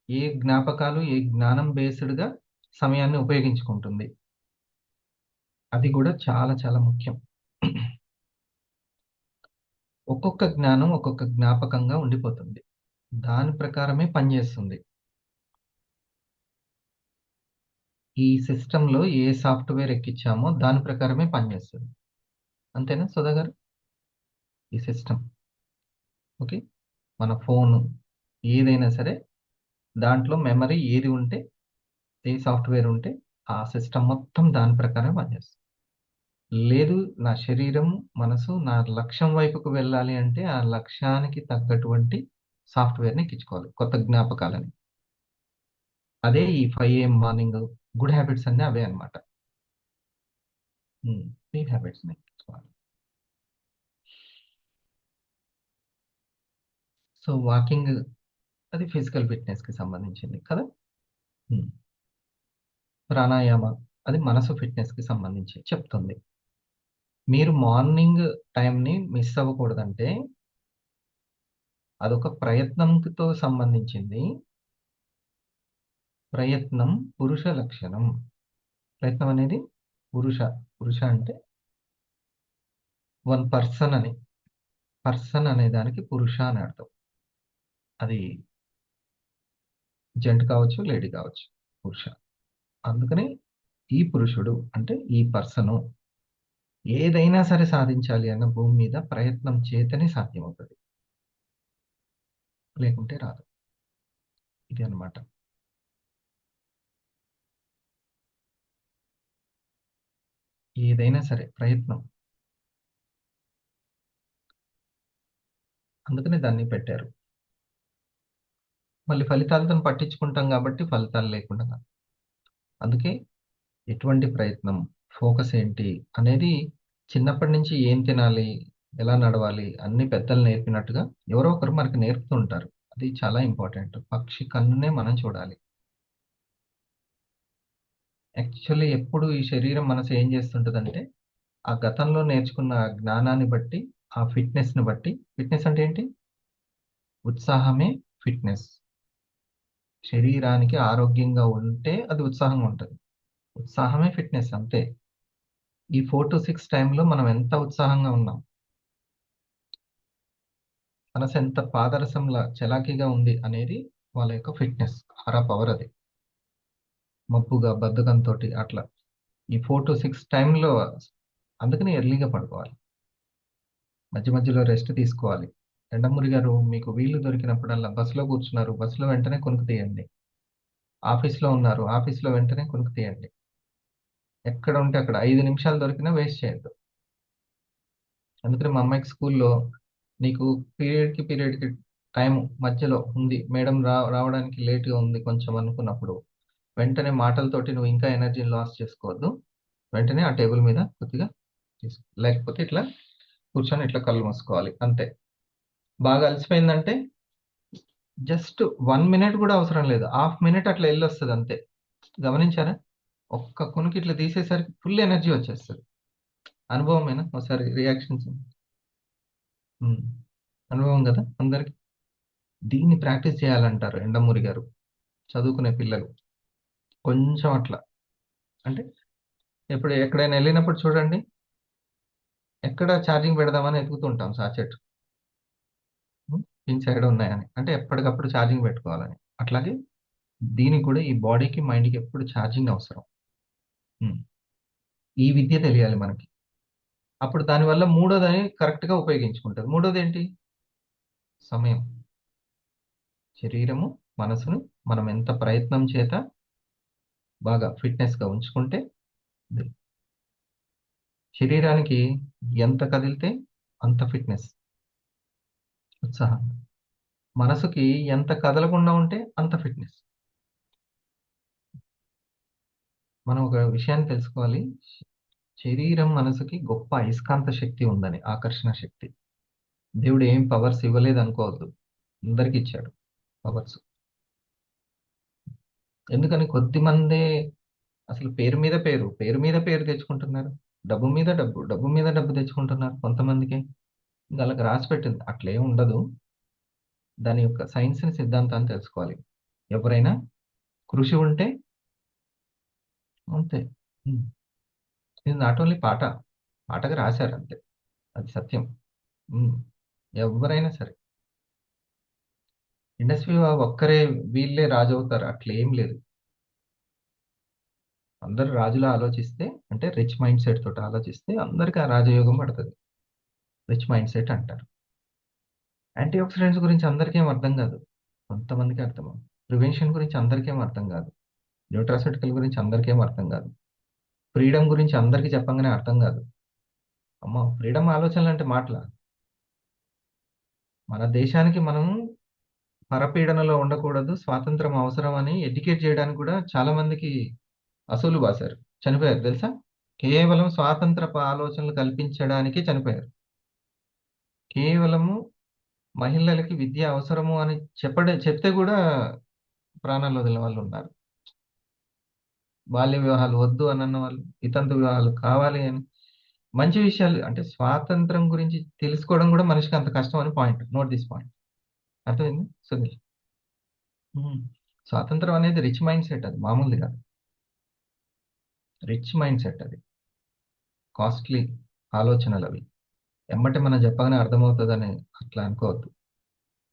ఏ జ్ఞాపకాలు, ఏ జ్ఞానం బేస్డ్‌గా సమయాన్ని ఉపయోగించుకుంటుంది? అది కూడా చాలా చాలా ముఖ్యం. ఒక్కొక్క జ్ఞానం ఒక్కొక్క జ్ఞాపకంగా ఉండిపోతుంది. దాని ప్రకారమే పనిచేస్తుంది. ఈ సిస్టమ్‌లో ఏ సాఫ్ట్‌వేర్ ఎక్కించామో దాని ప్రకారమే పనిచేస్తుంది. అంతేనా సుధా గారు? ఈ సిస్టమ్. ఓకే. మన ఫోను ఏదైనా సరే దాంట్లో మెమరీ ఏది ఉంటే, ఏ సాఫ్ట్‌వేర్ ఉంటే ఆ సిస్టమ్ మొత్తం దాని ప్రకారమే పనిచేస్తుంది. లేదు, నా శరీరం, మనసు నా లక్ష్యం వైపుకు వెళ్ళాలి అంటే ఆ లక్ష్యానికి తగ్గటువంటి సాఫ్ట్‌వేర్‌ని ఎక్కించుకోవాలి. కొత్త జ్ఞాపకాలని. అదే ఈ 5 AM మార్నింగ్ గుడ్ హ్యాబిట్స్ అన్నీ అవే అన్నమాట. ఈ హ్యాబిట్స్‌ని ఎక్కించుకోవాలి. సో, వాకింగ్ అది ఫిజికల్ ఫిట్‌నెస్‌కి సంబంధించింది కదా! హ్మ్. ప్రాణాయామ అది మనసు ఫిట్నెస్కి సంబంధించి చెప్తుంది. మీరు మార్నింగ్ టైంని మిస్ అవ్వకూడదంటే అదొక ప్రయత్నంతో సంబంధించింది. ప్రయత్నం పురుష లక్షణం. ప్రయత్నం అనేది పురుష అంటే వన్ పర్సన్ అని. పర్సన్ అనే దానికి పురుష అని అర్థం. అది జెంట్ కావచ్చు, లేడీ కావచ్చు, పురుష. అందుకని ఈ పురుషుడు అంటే ఈ పర్సను ఏదైనా సరే సాధించాలి అన్న భూమి మీద ప్రయత్నం చేతనే సాధ్యమవుతుంది, లేకుంటే రాదు. ఇది అన్నమాట. ఏదైనా సరే ప్రయత్నం. అందుకనే దాన్ని పెట్టారు. మళ్ళీ ఫలితాలతో పట్టించుకుంటాం కాబట్టి ఫలితాలు లేకుండా కాదు. అందుకే ఎటువంటి ప్రయత్నం, ఫోకస్ ఏంటి అనేది చిన్నప్పటి నుంచి ఏం తినాలి, ఎలా నడవాలి అన్ని పెద్దలు నేర్పినట్టుగా ఎవరో ఒకరు మనకు నేర్పుతూ ఉంటారు. అది చాలా ఇంపార్టెంట్. పక్షి కన్నునే మనం చూడాలి. యాక్చువల్లీ ఎప్పుడు ఈ శరీరం మనసు ఏం చేస్తుంటుందంటే ఆ గతంలో నేర్చుకున్న ఆ జ్ఞానాన్ని బట్టి, ఆ ఫిట్నెస్ని బట్టి. ఫిట్నెస్ అంటే ఏంటి? ఉత్సాహమే ఫిట్నెస్. శరీరానికి ఆరోగ్యంగా ఉంటే అది ఉత్సాహంగా ఉంటుంది. ఉత్సాహమే ఫిట్నెస్ అంతే. ఈ 4 to 6 టైంలో మనం ఎంత ఉత్సాహంగా ఉన్నాం, మనసు ఎంత పాదరసంలా చలాకీగా ఉంది అనేది వాళ్ళ యొక్క ఫిట్నెస్. ఆరా పవర్ అది. మబ్బుగా బద్ధకంతో అట్లా ఈ 4 to 6 టైంలో. అందుకని ఎర్లీగా పడుకోవాలి, మధ్య మధ్యలో రెస్ట్ తీసుకోవాలి. ఎండమూరి గారు మీకు వీలు దొరికినప్పుడల్లా బస్సులో కూర్చున్నారు, బస్సులో వెంటనే కొనుక్కు తీయండి. ఆఫీస్లో ఉన్నారు, ఆఫీస్లో వెంటనే కొనుక్కు తీయండి. ఎక్కడ ఉంటే అక్కడ 5 నిమిషాలు దొరికినా వేస్ట్ చేయొద్దు. అందుకని మా అమ్మాయికి స్కూల్లో నీకు పీరియడ్కి టైం మధ్యలో ఉంది, మేడం రావడానికి లేట్గా ఉంది కొంచెం అనుకున్నప్పుడు వెంటనే మాటలతోటి నువ్వు ఇంకా ఎనర్జీని లాస్ చేసుకోవద్దు. వెంటనే ఆ టేబుల్ మీద కొద్దిగా తీసుకో, లేకపోతే ఇట్లా కూర్చొని ఇట్లా కళ్ళు మూసుకోవాలి అంతే. బాగా అలసిపోయిందంటే జస్ట్ 1 మినిట్ కూడా అవసరం లేదు, హాఫ్ మినిట్ అట్లా వెళ్ళి వస్తుంది అంతే. గమనించారా? ఒక్క కునికి ఇట్లా తీసేసరికి ఫుల్ ఎనర్జీ వచ్చేస్తుంది. అనుభవమేనా? ఒకసారి రియాక్షన్స్. అనుభవం కదా అందరికి. దీన్ని ప్రాక్టీస్ చేయాలంటారు ఎండమూరి గారు. చదువుకునే పిల్లలు కొంచెం అట్లా అంటే ఇప్పుడు ఎక్కడైనా వెళ్ళినప్పుడు చూడండి, ఎక్కడ ఛార్జింగ్ పెడదామని ఎతుకుతుంటాం సాచెట్, పిన్స్ ఎక్కడ ఉన్నాయని. అంటే ఎప్పటికప్పుడు ఛార్జింగ్ పెట్టుకోవాలని. అట్లాగే దీనికి కూడా ఈ బాడీకి మైండ్కి ఎప్పుడు ఛార్జింగ్ అవసరం. ఉమ్. ఈ విద్య తెలియాలి మనకి. అప్పుడు దానివల్ల మూడోదని కరెక్ట్గా ఉపయోగించుకుంటారు. మూడోది ఏంటి? సమయం. శరీరము, మనసును మనం ఎంత ప్రయత్నం చేత బాగా ఫిట్నెస్గా ఉంచుకుంటే శరీరానికి ఎంత కదిలితే అంత ఫిట్నెస్, ఉత్సాహం. మనసుకి ఎంత కదలకుండా ఉంటే అంత ఫిట్నెస్. మనం ఒక విషయాన్ని తెలుసుకోవాలి. శరీరం మనసుకి గొప్ప అయస్కాంత శక్తి ఉందని, ఆకర్షణ శక్తి. దేవుడు ఏం పవర్స్ ఇవ్వలేదు అనుకోవద్దు, అందరికి ఇచ్చాడు పవర్స్. ఎందుకని కొద్ది మందే అసలు పేరు మీద పేరు, పేరు మీద పేరు తెచ్చుకుంటున్నారు, డబ్బు మీద డబ్బు, డబ్బు మీద డబ్బు తెచ్చుకుంటున్నారు కొంతమందికి. ఇంకా వాళ్ళకి రాసి పెట్టింది అట్లేం ఉండదు. దాని యొక్క సైన్స్ని, సిద్ధాంతాన్ని తెలుసుకోవాలి. ఎవరైనా కృషి ఉంటే అంతే. ఇది నాట్ ఓన్లీ పాటగా రాశారు అంతే, అది సత్యం. ఉమ్. ఎవరైనా సరే ఇండస్ట్రీ ఒక్కరే వీళ్ళే రాజు అవుతారు అట్లేం లేదు. అందరు రాజులా ఆలోచిస్తే, అంటే రిచ్ మైండ్ సెట్ తోటి ఆలోచిస్తే అందరికీ ఆ రాజయోగం పడుతుంది. రిచ్ మైండ్ సెట్ అంటారు. యాంటీ ఆక్సిడెంట్స్ గురించి అందరికీ ఏం అర్థం కాదు, కొంతమందికి అర్థం. ప్రివెన్షన్ గురించి అందరికీ ఏం అర్థం కాదు. న్యూట్రాసెటికల్ గురించి అందరికీ ఏం అర్థం కాదు. ఫ్రీడమ్ గురించి అందరికీ చెప్పంగానే అర్థం కాదు. అమ్మ, ఫ్రీడమ్ ఆలోచనలు అంటే మాటల. మన దేశానికి మనం పరపీడనలో ఉండకూడదు, స్వాతంత్రం అవసరం అని ఎడ్యుకేట్ చేయడానికి కూడా చాలా మందికి అసూలు బాశారు, చనిపోయారు తెలుసా? కేవలం స్వాతంత్రపు ఆలోచనలు కల్పించడానికి చనిపోయారు. కేవలము మహిళలకి విద్య అవసరము అని చెప్తే కూడా ప్రాణాలు వదిలిన వాళ్ళు ఉన్నారు. బాల్య వివాహాలు వద్దు అని అన్న వాళ్ళు, వితంతు వివాహాలు కావాలి అని, మంచి విషయాలు అంటే స్వాతంత్రం గురించి తెలుసుకోవడం కూడా మనిషికి అంత కష్టం అని పాయింట్. Note this point. అర్థమైంది సునీల్? ఉమ్. స్వాతంత్రం అనేది రిచ్ మైండ్ సెట్, అది మామూలుది కాదు. రిచ్ మైండ్ సెట్ అది, కాస్ట్లీ ఆలోచనలు అవి. ఎమ్మటే మనం చెప్పగానే అర్థమవుతుందని అట్లా అనుకోవద్దు,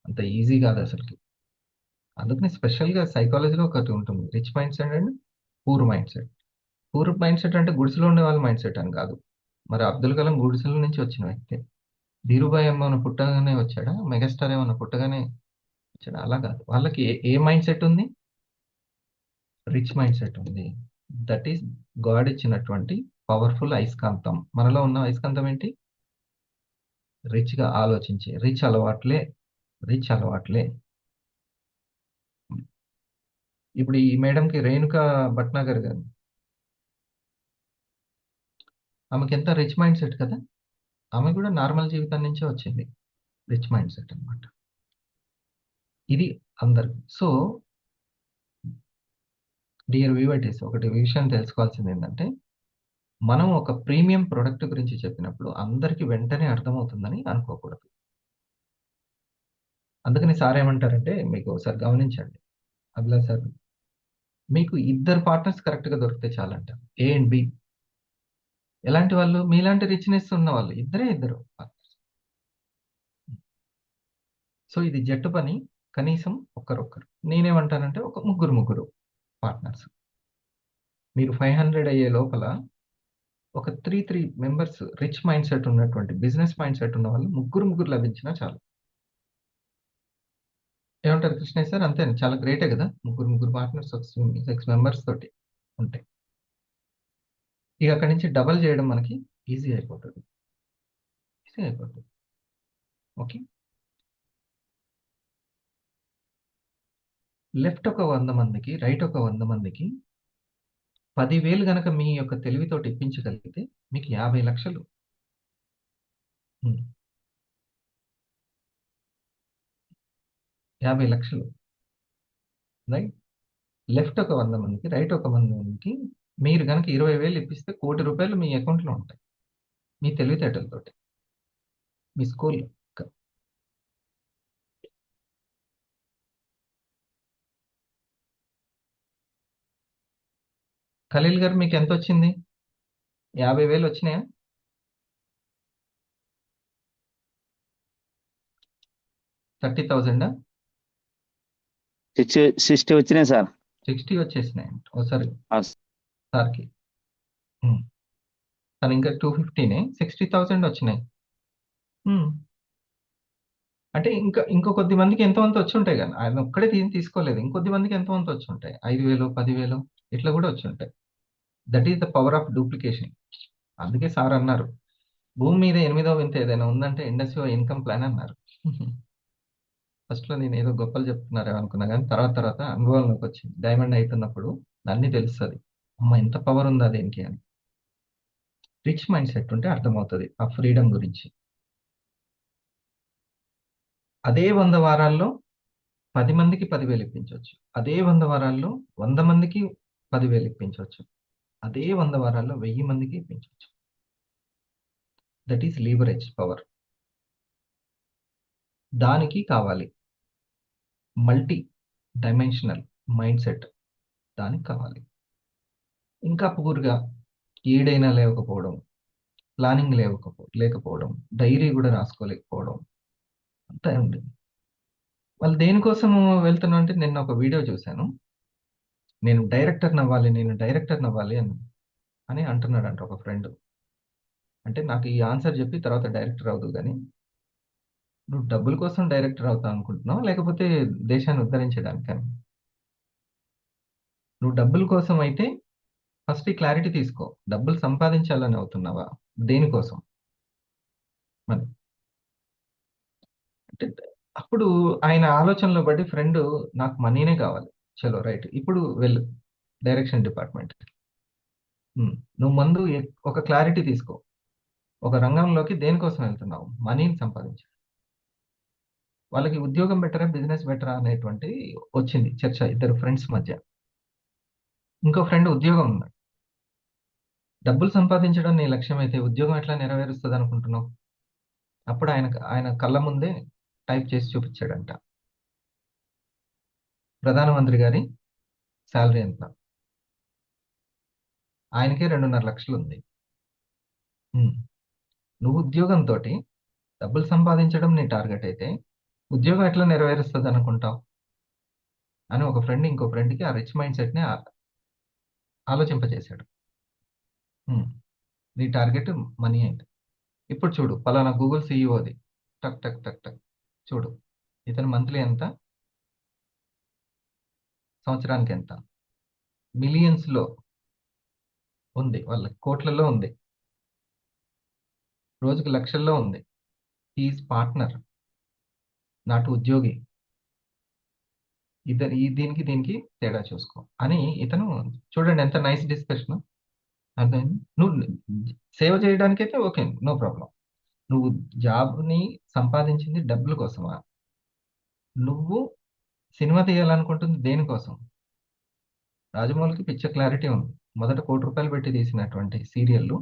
అంత ఈజీ కాదు అసలుకి. అందుకని స్పెషల్గా సైకాలజీలో ఒకటి ఉంటుంది, rich mind set and poor mind set. Poor mind set అంటే గుడిసెలో ఉండే వాళ్ళ మైండ్ సెట్ అని కాదు. మరి అబ్దుల్ కలాం గుడిసెల నుంచి వచ్చిన వ్యక్తి. ధీరుభాయ్ ఏమన్నా పుట్టగానే వచ్చాడా? మెగాస్టార్ ఏమన్నా పుట్టగానే వచ్చాడా? అలా కాదు. వాళ్ళకి ఏ మైండ్ సెట్ ఉంది? రిచ్ మైండ్ సెట్ ఉంది. దట్ ఈస్ గాడ్ ఇచ్చినటువంటి పవర్ఫుల్ అయస్కాంతం. మనలో ఉన్న అయస్కాంతం ఏంటి? రిచ్ గా ఆలోచించే రిచ్ అలవాట్లే. రిచ్ అలవాట్లే. ఇప్పుడు ఈ మేడంకి రేణుక భట్నాగర్ గారు, ఆమెకి ఎంత రిచ్ మైండ్ సెట్ కదా. ఆమె కూడా నార్మల్ జీవితం నుంచే వచ్చింది, రిచ్ మైండ్ సెట్ అన్నమాట. ఇది అందరికి. సో డియర్ వ్యూవర్స్, ఒకటి విషయం తెలుసుకోవాల్సింది ఏంటంటే, మనం ఒక ప్రీమియం ప్రొడక్ట్ గురించి చెప్పినప్పుడు అందరికీ వెంటనే అర్థమవుతుందని అనుకోకూడదు. అందుకని సార్ ఏమంటారంటే, మీకు ఒకసారి గమనించండి అభిలాష్ సార్, మీకు ఇద్దరు పార్ట్నర్స్ కరెక్ట్గా దొరికితే చాలంట. ఏ అండ్ బి. ఎలాంటి వాళ్ళు? మీలాంటి రిచ్నెస్ ఉన్న వాళ్ళు, ఇద్దరు partners. సో ఇది జట్టు పని, కనీసం ఒక్కరొక్కరు. నేనేమంటానంటే ఒక ముగ్గురు పార్ట్నర్స్. మీరు 500 అయ్యే లోపల ఒక 3 మెంబర్స్ రిచ్ మైండ్ సెట్ ఉన్నటువంటి, బిజినెస్ మైండ్ సెట్ ఉన్న వాళ్ళు ముగ్గురు లభించినా చాలు. ఏమంటారు కృష్ణయ్య సార్? అంతే, చాలా గ్రేటే కదా. ముగ్గురు పార్ట్నర్స్ 6 మెంబర్స్ తోటి ఉంటాయి. ఇక అక్కడి నుంచి డబల్ చేయడం మనకి ఈజీ అయిపోతుంది. ఓకే. లెఫ్ట్ ఒక 100 మందికి, రైట్ ఒక 100 మందికి 10,000 గనక మీ యొక్క తెలివితోటి ఇప్పించగలిగితే మీకు 50 లక్షలు. 50 లక్షలు, రైట్? లెఫ్ట్ ఒక 100 మందికి, రైట్ ఒక 100 మందికి మీరు గనక 20,000 ఇప్పిస్తే ₹1,00,00,000 మీ అకౌంట్లో ఉంటాయి, మీ తెలివితేటలతోటి, మీ స్కూల్. ఖలీల్ గారు మీకు ఎంత వచ్చింది? 50,000 వచ్చినాయా? 30,000? 60 వచ్చినాయి సార్. 60 వచ్చేసినాయి ఒకసారి ఆ, సార్కి. తను ఇంకా 250నే, 60,000 వచ్చినాయి. అంటే ఇంకో కొద్ది మందికి ఎంతమంది వచ్చి ఉంటాయి కానీ ఆయన ఒక్కడే తీసుకోలేదు. ఇంకొద్ది మందికి ఎంతమంది వచ్చి ఉంటాయి, 5,000 10,000 ఇట్లా కూడా వచ్చి ఉంటాయి. That is the power of duplication. అందుకే సార్ అన్నారు, భూమి మీద 8వ వింత ఏదైనా ఉందంటే ఇండస్ట్రీ ఇన్కమ్ ప్లాన్ అన్నారు. ఫస్ట్ లో నేను ఏదో గొప్పలు చెప్తున్నారేమో అనుకున్నా, కానీ తర్వాత అనుభవంలోకి వచ్చింది. డైమండ్ అవుతున్నప్పుడు అన్ని తెలుస్తుంది, అమ్మ ఎంత పవర్ ఉందా దేనికి అని. రిచ్ మైండ్ సెట్ ఉంటే అర్థమవుతుంది ఆ ఫ్రీడమ్ గురించి. అదే 100 వారాల్లో 10 మందికి 10,000 ఇప్పించవచ్చు. అదే 100 వారాల్లో 100 మందికి 10,000 ఇప్పించవచ్చు. అదే 100 వారాల్లో 1000 మందికి ఇప్పించవచ్చు. That is leverage power. దానికి కావాలి మల్టీ డైమెన్షనల్ మైండ్ సెట్, దానికి కావాలి. ఇంకా పూర్గా ఏడైనా లేకపోవడం, ప్లానింగ్ లేకపోవడం, డైరీ కూడా రాసుకోలేకపోవడం, అంతా ఉంది. వాళ్ళు దేనికోసం వెళ్తున్నా అంటే, నిన్న ఒక వీడియో చూశాను, నేను డైరెక్టర్ నవ్వాలి అని అంటున్నాడంట ఒక ఫ్రెండ్. అంటే నాకు ఈ ఆన్సర్ చెప్పి తర్వాత డైరెక్టర్ అవుదు కానీ, నువ్వు డబ్బుల కోసం డైరెక్టర్ అవుతావు అనుకుంటున్నావు, లేకపోతే దేశాన్ని ఉద్ధరించడానికని? నువ్వు డబ్బుల కోసం అయితే ఫస్ట్ ఈ క్లారిటీ తీసుకో, డబ్బులు సంపాదించాలని అవుతున్నావా, దేనికోసం? మరి అంటే అప్పుడు ఆయన ఆలోచనలో బట్టి ఫ్రెండ్, నాకు మనీనే కావాలి, చలో రైట్, ఇప్పుడు వెళ్ళు డైరెక్షన్ డిపార్ట్మెంట్. నువ్వు ముందు ఒక క్లారిటీ తీసుకో, ఒక రంగంలోకి దేనికోసం వెళ్తున్నావు? మనీని సంపాదించు. వాళ్ళకి ఉద్యోగం బెటరా, బిజినెస్ బెటరా అనేటువంటి వచ్చింది చర్చ ఇద్దరు ఫ్రెండ్స్ మధ్య. ఇంకో ఫ్రెండ్ ఉద్యోగం ఉన్నాడు. డబ్బులు సంపాదించడం నీ లక్ష్యం అయితే ఉద్యోగం ఎట్లా నెరవేరుస్తుంది అనుకుంటున్నావు? అప్పుడు ఆయన కళ్ళ ముందే టైప్ చేసి చూపించాడంట, ప్రధానమంత్రి గారి శాలరీ ఎంత. ఆయనకే 2.5 లక్షలు ఉంది. ఉమ్. నువ్వు ఉద్యోగంతో డబ్బులు సంపాదించడం నీ టార్గెట్ అయితే ఉద్యోగం ఎట్లా నెరవేరుస్తుంది అనుకుంటావు అని ఒక ఫ్రెండ్ ఇంకో ఫ్రెండ్కి ఆ రిచ్ మైండ్ సెట్ని ఆలోచింపజేశాడు. ఉమ్. నీ టార్గెట్ మనీ అయితే ఇప్పుడు చూడు, పలానా గూగుల్ సీఈఓది టక్ టక్ టక్ టక్ చూడు, ఇతను మంత్లీ ఎంత, సంవత్సరానికి ఎంత, మిలియన్స్ లో ఉంది, వాళ్ళ కోట్లలో ఉంది, రోజుకి లక్షల్లో ఉంది. హీఈస్ పార్ట్నర్, నాటు ఉద్యోగి. దీనికి దీనికి తేడా చూసుకో అని ఇతను, చూడండి ఎంత నైస్ డిస్కషన్. అర్థం, నువ్వు సేవ చేయడానికైతే ఓకే, నో ప్రాబ్లం. నువ్వు జాబ్ని సంపాదించింది డబ్బుల కోసమా? నువ్వు సినిమా తీయాలనుకుంటుంది దేనికోసం? రాజమౌళికి పిచ్చ క్లారిటీ ఉంది. మొదట 1 కోటి రూపాయలు పెట్టి తీసినటువంటి సీరియల్లు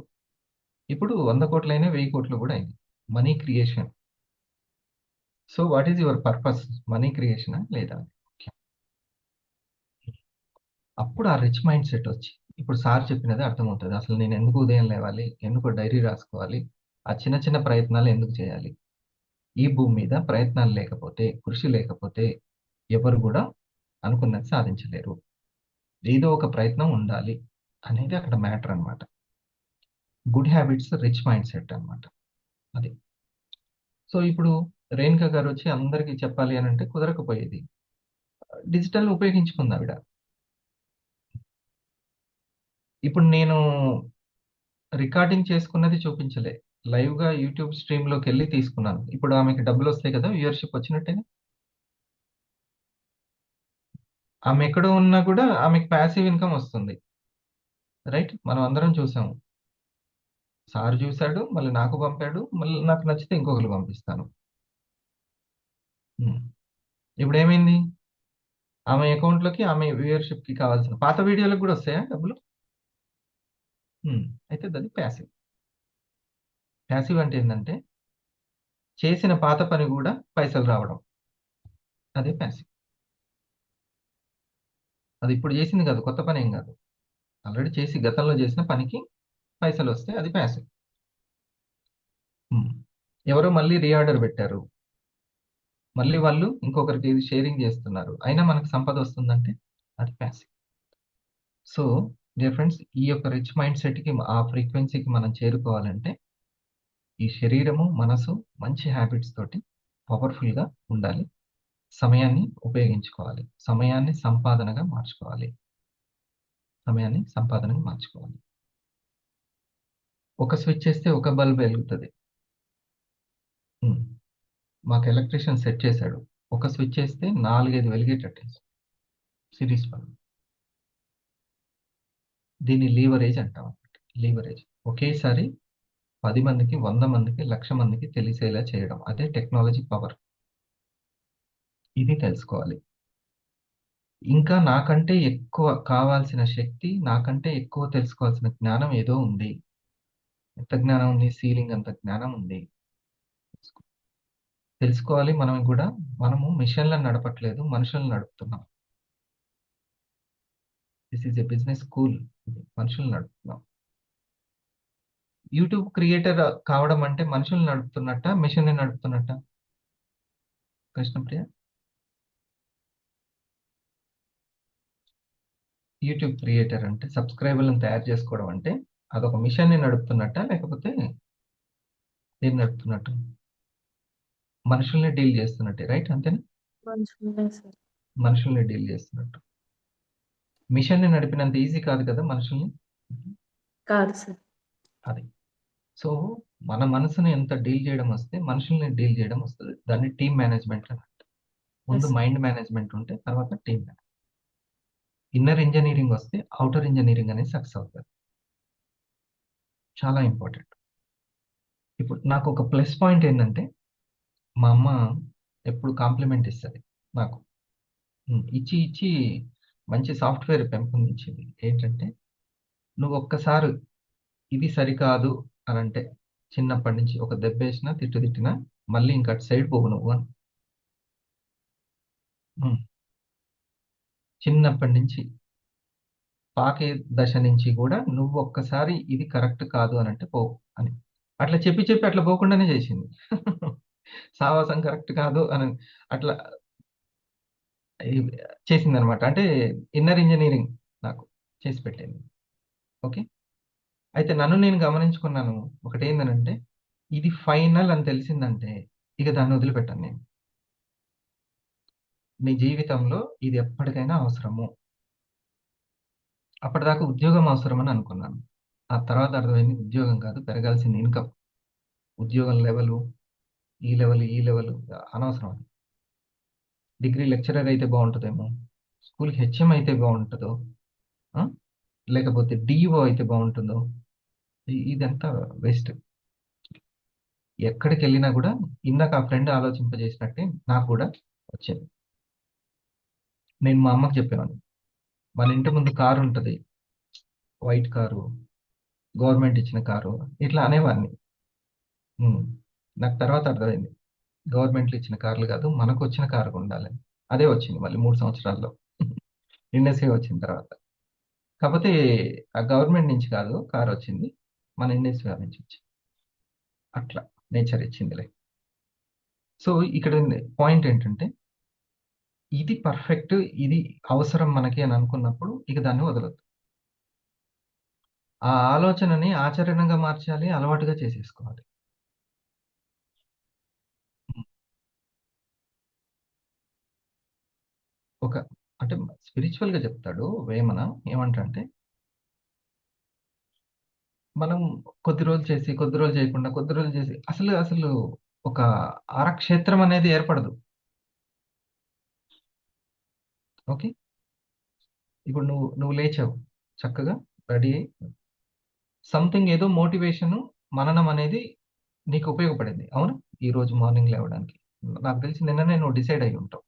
ఇప్పుడు 100 కోట్లైనా 1000 కోట్లు కూడా అయింది. Money creation. So what is your purpose? Money క్రియేషనా లేదా? అప్పుడు ఆ రిచ్ మైండ్ సెట్ వచ్చి ఇప్పుడు సార్ చెప్పినది అర్థమవుతుంది. అసలు నేను ఎందుకు ఉదయం లేవాలి, ఎందుకు డైరీ రాసుకోవాలి, ఆ చిన్న చిన్న ప్రయత్నాలు ఎందుకు చేయాలి? ఈ భూమి మీద ప్రయత్నాలు లేకపోతే, కృషి లేకపోతే ఎవరు కూడా అనుకున్నది సాధించలేరు. ఏదో ఒక ప్రయత్నం ఉండాలి అనేది అక్కడ మ్యాటర్ అన్నమాట. Good habits rich mind set అన్నమాట. అది. సో ఇప్పుడు రేణుక గారు వచ్చి అందరికీ చెప్పాలి అని అంటే కుదరకపోయేది. డిజిటల్ ఉపయోగించుకుంది ఆవిడ. ఇప్పుడు నేను రికార్డింగ్ చేసుకున్నది చూపించలే, లైవ్ గా యూట్యూబ్ స్ట్రీమ్ లోకి వెళ్ళి తీసుకున్నాను. ఇప్పుడు ఆమెకి డబ్బులు వస్తాయి కదా, వ్యూవర్షిప్ వచ్చినట్టేనే. ఆమె ఎక్కడో ఉన్నా కూడా ఆమెకి ప్యాసివ్ ఇన్కమ్ వస్తుంది. రైట్, మనం అందరం చూసాము. సార్ చూశాడు, మళ్ళీ నాకు పంపాడు, మళ్ళీ నాకు నచ్చితే ఇంకొకరు పంపిస్తాను. ఉమ్. ఇప్పుడు ఏమైంది, ఆమె అకౌంట్ లోకి ఆమె వ్యూవర్షిప్ కి కావాల్సిన పాత వీడియోలకు కూడా వస్తాయా డబ్బులు? అయితే అది ప్యాసివ్. ప్యాసివ్ అంటే ఏంటంటే చేసిన పాత పని కూడా పైసలు రావడం, అదే ప్యాసివ్. అది ఇప్పుడు చేసింది కాదు, కొత్త పని ఏం కాదు, ఆల్రెడీ చేసి గతంలో చేసిన పనికి పైసలు వస్తే అది ప్యాసివ్. ఎవరో మళ్ళీ రీఆర్డర్ పెట్టారు, మళ్ళీ వాళ్ళు ఇంకొకరికి షేరింగ్ చేస్తున్నారు, అయినా మనకు సంపద వస్తుందంటే అది ప్యాసివ్. సో డియర్ ఫ్రెండ్స్, ఈ యొక్క రిచ్ మైండ్ సెట్కి ఆ ఫ్రీక్వెన్సీకి మనం చేరుకోవాలంటే ఈ శరీరము మనసు మంచి హ్యాబిట్స్ తోటి పవర్ఫుల్గా ఉండాలి. సమయాన్ని ఉపయోగించుకోవాలి, సమయాన్ని సంపాదనగా మార్చుకోవాలి, సమయాన్ని సంపాదనగా మార్చుకోవాలి. ఒక స్విచ్ వేస్తే ఒక బల్బ్ వెలుగుతుంది. మాకు ఎలక్ట్రీషియన్ సెట్ చేశాడు, ఒక స్విచ్ వేస్తే 4-5 వెలిగేటట్టు సిరీస్ బల్బ్. దీన్ని లీవరేజ్ అంటాం. లీవరేజ్ ఒకేసారి 10 మందికి, 100 మందికి, 1,00,000 మందికి తెలిసేలా చేయడం, అదే టెక్నాలజీ పవర్. ఇది తెలుసుకోవాలి. ఇంకా నాకంటే ఎక్కువ కావాల్సిన శక్తి, నాకంటే ఎక్కువ తెలుసుకోవాల్సిన జ్ఞానం ఏదో ఉంది. ఎంత జ్ఞానం ఉంది? సీలింగ్ అంత జ్ఞానం ఉంది. తెలుసుకోవాలి. మనం కూడా, మనము మిషన్లను నడపట్లేదు, మనుషులను నడుపుతున్నాం. This is a business school. మనుషులు నడుపుతున్నాం. యూట్యూబ్ క్రియేటర్ కావడం అంటే మనుషులు నడుపుతున్నట్ట, మిషన్ నడుపుతున్నట్ట? కృష్ణప్రియ, యూట్యూబ్ క్రియేటర్ అంటే సబ్స్క్రైబర్లను తయారు చేసుకోవడం అంటే అదొక మిషన్ ని నడుపుతున్నట్ట, లేకపోతే దేన్ని నడుపుతున్నట్టు? మనుషుల్ని డీల్ చేస్తున్నట్టే, రైట్? అంతేనా? మంచిగున్నాయి సార్. మనుషుల్ని డీల్ చేస్తున్నట్టు. మిషన్ ని నడిపినంత ఈజీ కాదు కదా మనుషుల్ని. కాదు సార్. అది. సో మన మనసుని ఎంత డీల్ చేయడం వస్తే మనుషుల్ని డీల్ చేయడం వస్తుంది. దాన్ని టీమ్ మేనేజ్మెంట్ అని అంటారు. ముందు Yes. మైండ్ మేనేజ్మెంట్ ఉంటే తర్వాత టీమ్ మేనేజ్మెంట్. ఇన్నర్ ఇంజనీరింగ్ వస్తే అవుటర్ ఇంజనీరింగ్ అనేది సక్సెస్ అవుతుంది. చాలా ఇంపార్టెంట్. ఇప్పుడు నాకు ఒక ప్లస్ పాయింట్ ఏంటంటే మా అమ్మ ఎప్పుడు కాంప్లిమెంట్ ఇస్తుంది నాకు. ఇచ్చి ఇచ్చి మంచి సాఫ్ట్వేర్ పెంపొందించింది. ఏంటంటే, నువ్వు ఒక్కసారి ఇది సరికాదు అని అంటే, చిన్నప్పటి నుంచి ఒక దెబ్బేసినా, తిట్టు తిట్టినా, మళ్ళీ ఇంక అటు సైడ్ పోవు నువ్వు అని. ఉమ్. చిన్నప్పటి నుంచి పాకే దశ నుంచి కూడా నువ్వు ఒక్కసారి ఇది కరెక్ట్ కాదు అని అంటే పోవు అని. అట్లా చెప్పి చెప్పి అట్లా పోకుండానే చేసింది. సావాసం కరెక్ట్ కాదు అని అట్లా చేసింది అనమాట. అంటే ఇన్నర్ ఇంజనీరింగ్ నాకు చేసి పెట్టింది. ఓకే. అయితే నన్ను నేను గమనించుకున్నాను. ఒకటేందనంటే, ఇది ఫైనల్ అని తెలిసిందంటే ఇక దాన్ని వదిలిపెట్టాను నేను. నీ జీవితంలో ఇది ఎప్పటికైనా అవసరము. అప్పటిదాకా ఉద్యోగం అవసరం అని అనుకున్నాను. ఆ తర్వాత అర్థమైంది ఉద్యోగం కాదు, పెరగాల్సింది ఇన్కమ్. ఉద్యోగం లెవెలు, ఈ లెవెల్ అనవసరం అది. డిగ్రీ లెక్చరర్ అయితే బాగుంటుందేమో, స్కూల్ హెచ్ఎం అయితే బాగుంటుందో, ఆ? లేకపోతే డిఓ అయితే బాగుంటుందో, ఇదంతా వేస్ట్. ఎక్కడికి వెళ్ళినా కూడా ఇందాక ఆ ఫ్రెండ్ ఆలోచింపజేసినట్టే నాకు కూడా వచ్చింది. నేను మా అమ్మకి చెప్పేవాడిని, మన ఇంటి ముందు కారు ఉంటుంది, వైట్ కారు, గవర్నమెంట్ ఇచ్చిన కారు, ఇట్లా అనేవాడిని. ఉమ్. నాకు తర్వాత అర్థమైంది, గవర్నమెంట్లు ఇచ్చిన కార్లు కాదు, మనకు వచ్చిన కారు ఉండాలి. అదే వచ్చింది మళ్ళీ 3 సంవత్సరాల్లో. ఇండస్ట్రీ వచ్చిన తర్వాత. కాకపోతే ఆ గవర్నమెంట్ నుంచి కాదు కారు వచ్చింది, మన ఇండస్ట్రీ నుంచి వచ్చింది. అట్లా నేచర్ ఇచ్చిందిలే. సో ఇక్కడ పాయింట్ ఏంటంటే, ఇది పర్ఫెక్ట్, ఇది అవసరం మనకి అని అనుకున్నప్పుడు ఇక దాన్ని వదలొద్దు. ఆ ఆలోచనని ఆచరణగా మార్చాలి, అలవాటుగా చేసేసుకోవాలి. ఒక అంటే స్పిరిచువల్ గా చెప్తాడు వేమన. ఏమంటారంటే, మనం కొద్ది రోజులు చేసి, కొద్ది రోజులు చేయకుండా, కొద్ది రోజులు చేసి అసలు అసలు ఒక ఆరక్షేత్రం అనేది ఏర్పడదు. ఓకే. ఇప్పుడు నువ్వు నువ్వు లేచావు, చక్కగా రెడీ అయ్యి, సంథింగ్ ఏదో మోటివేషన్, మననం అనేది నీకు ఉపయోగపడింది. అవును. ఈ రోజు మార్నింగ్ లేవడానికి నాకు తెలిసి నిన్ననే నువ్వు డిసైడ్ అయ్యి ఉంటావు.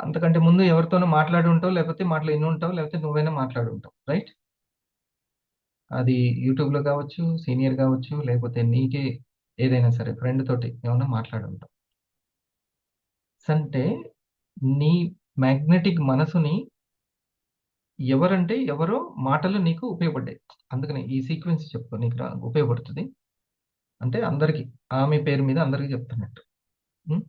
అంతకంటే ముందు ఎవరితోనో మాట్లాడి ఉంటావు, లేకపోతే మాటలు విని ఉంటావు, లేకపోతే నువ్వైనా మాట్లాడి ఉంటావు. రైట్. అది యూట్యూబ్లో కావచ్చు, సీనియర్ కావచ్చు, లేకపోతే నీకే ఏదైనా సరే ఫ్రెండ్ తోటి ఏమన్నా మాట్లాడి ఉంటావు. అంటే నీ మ్యాగ్నెటిక్ మనసుని ఎవరంటే ఎవరో మాటలు నీకు ఉపయోగపడ్డాయి. అందుకని ఈ సీక్వెన్స్ చెప్పుకో, నీకు ఉపయోగపడుతుంది. అంటే అందరికి ఆమె పేరు మీద అందరికి చెప్తున్నట్టు. ఉం?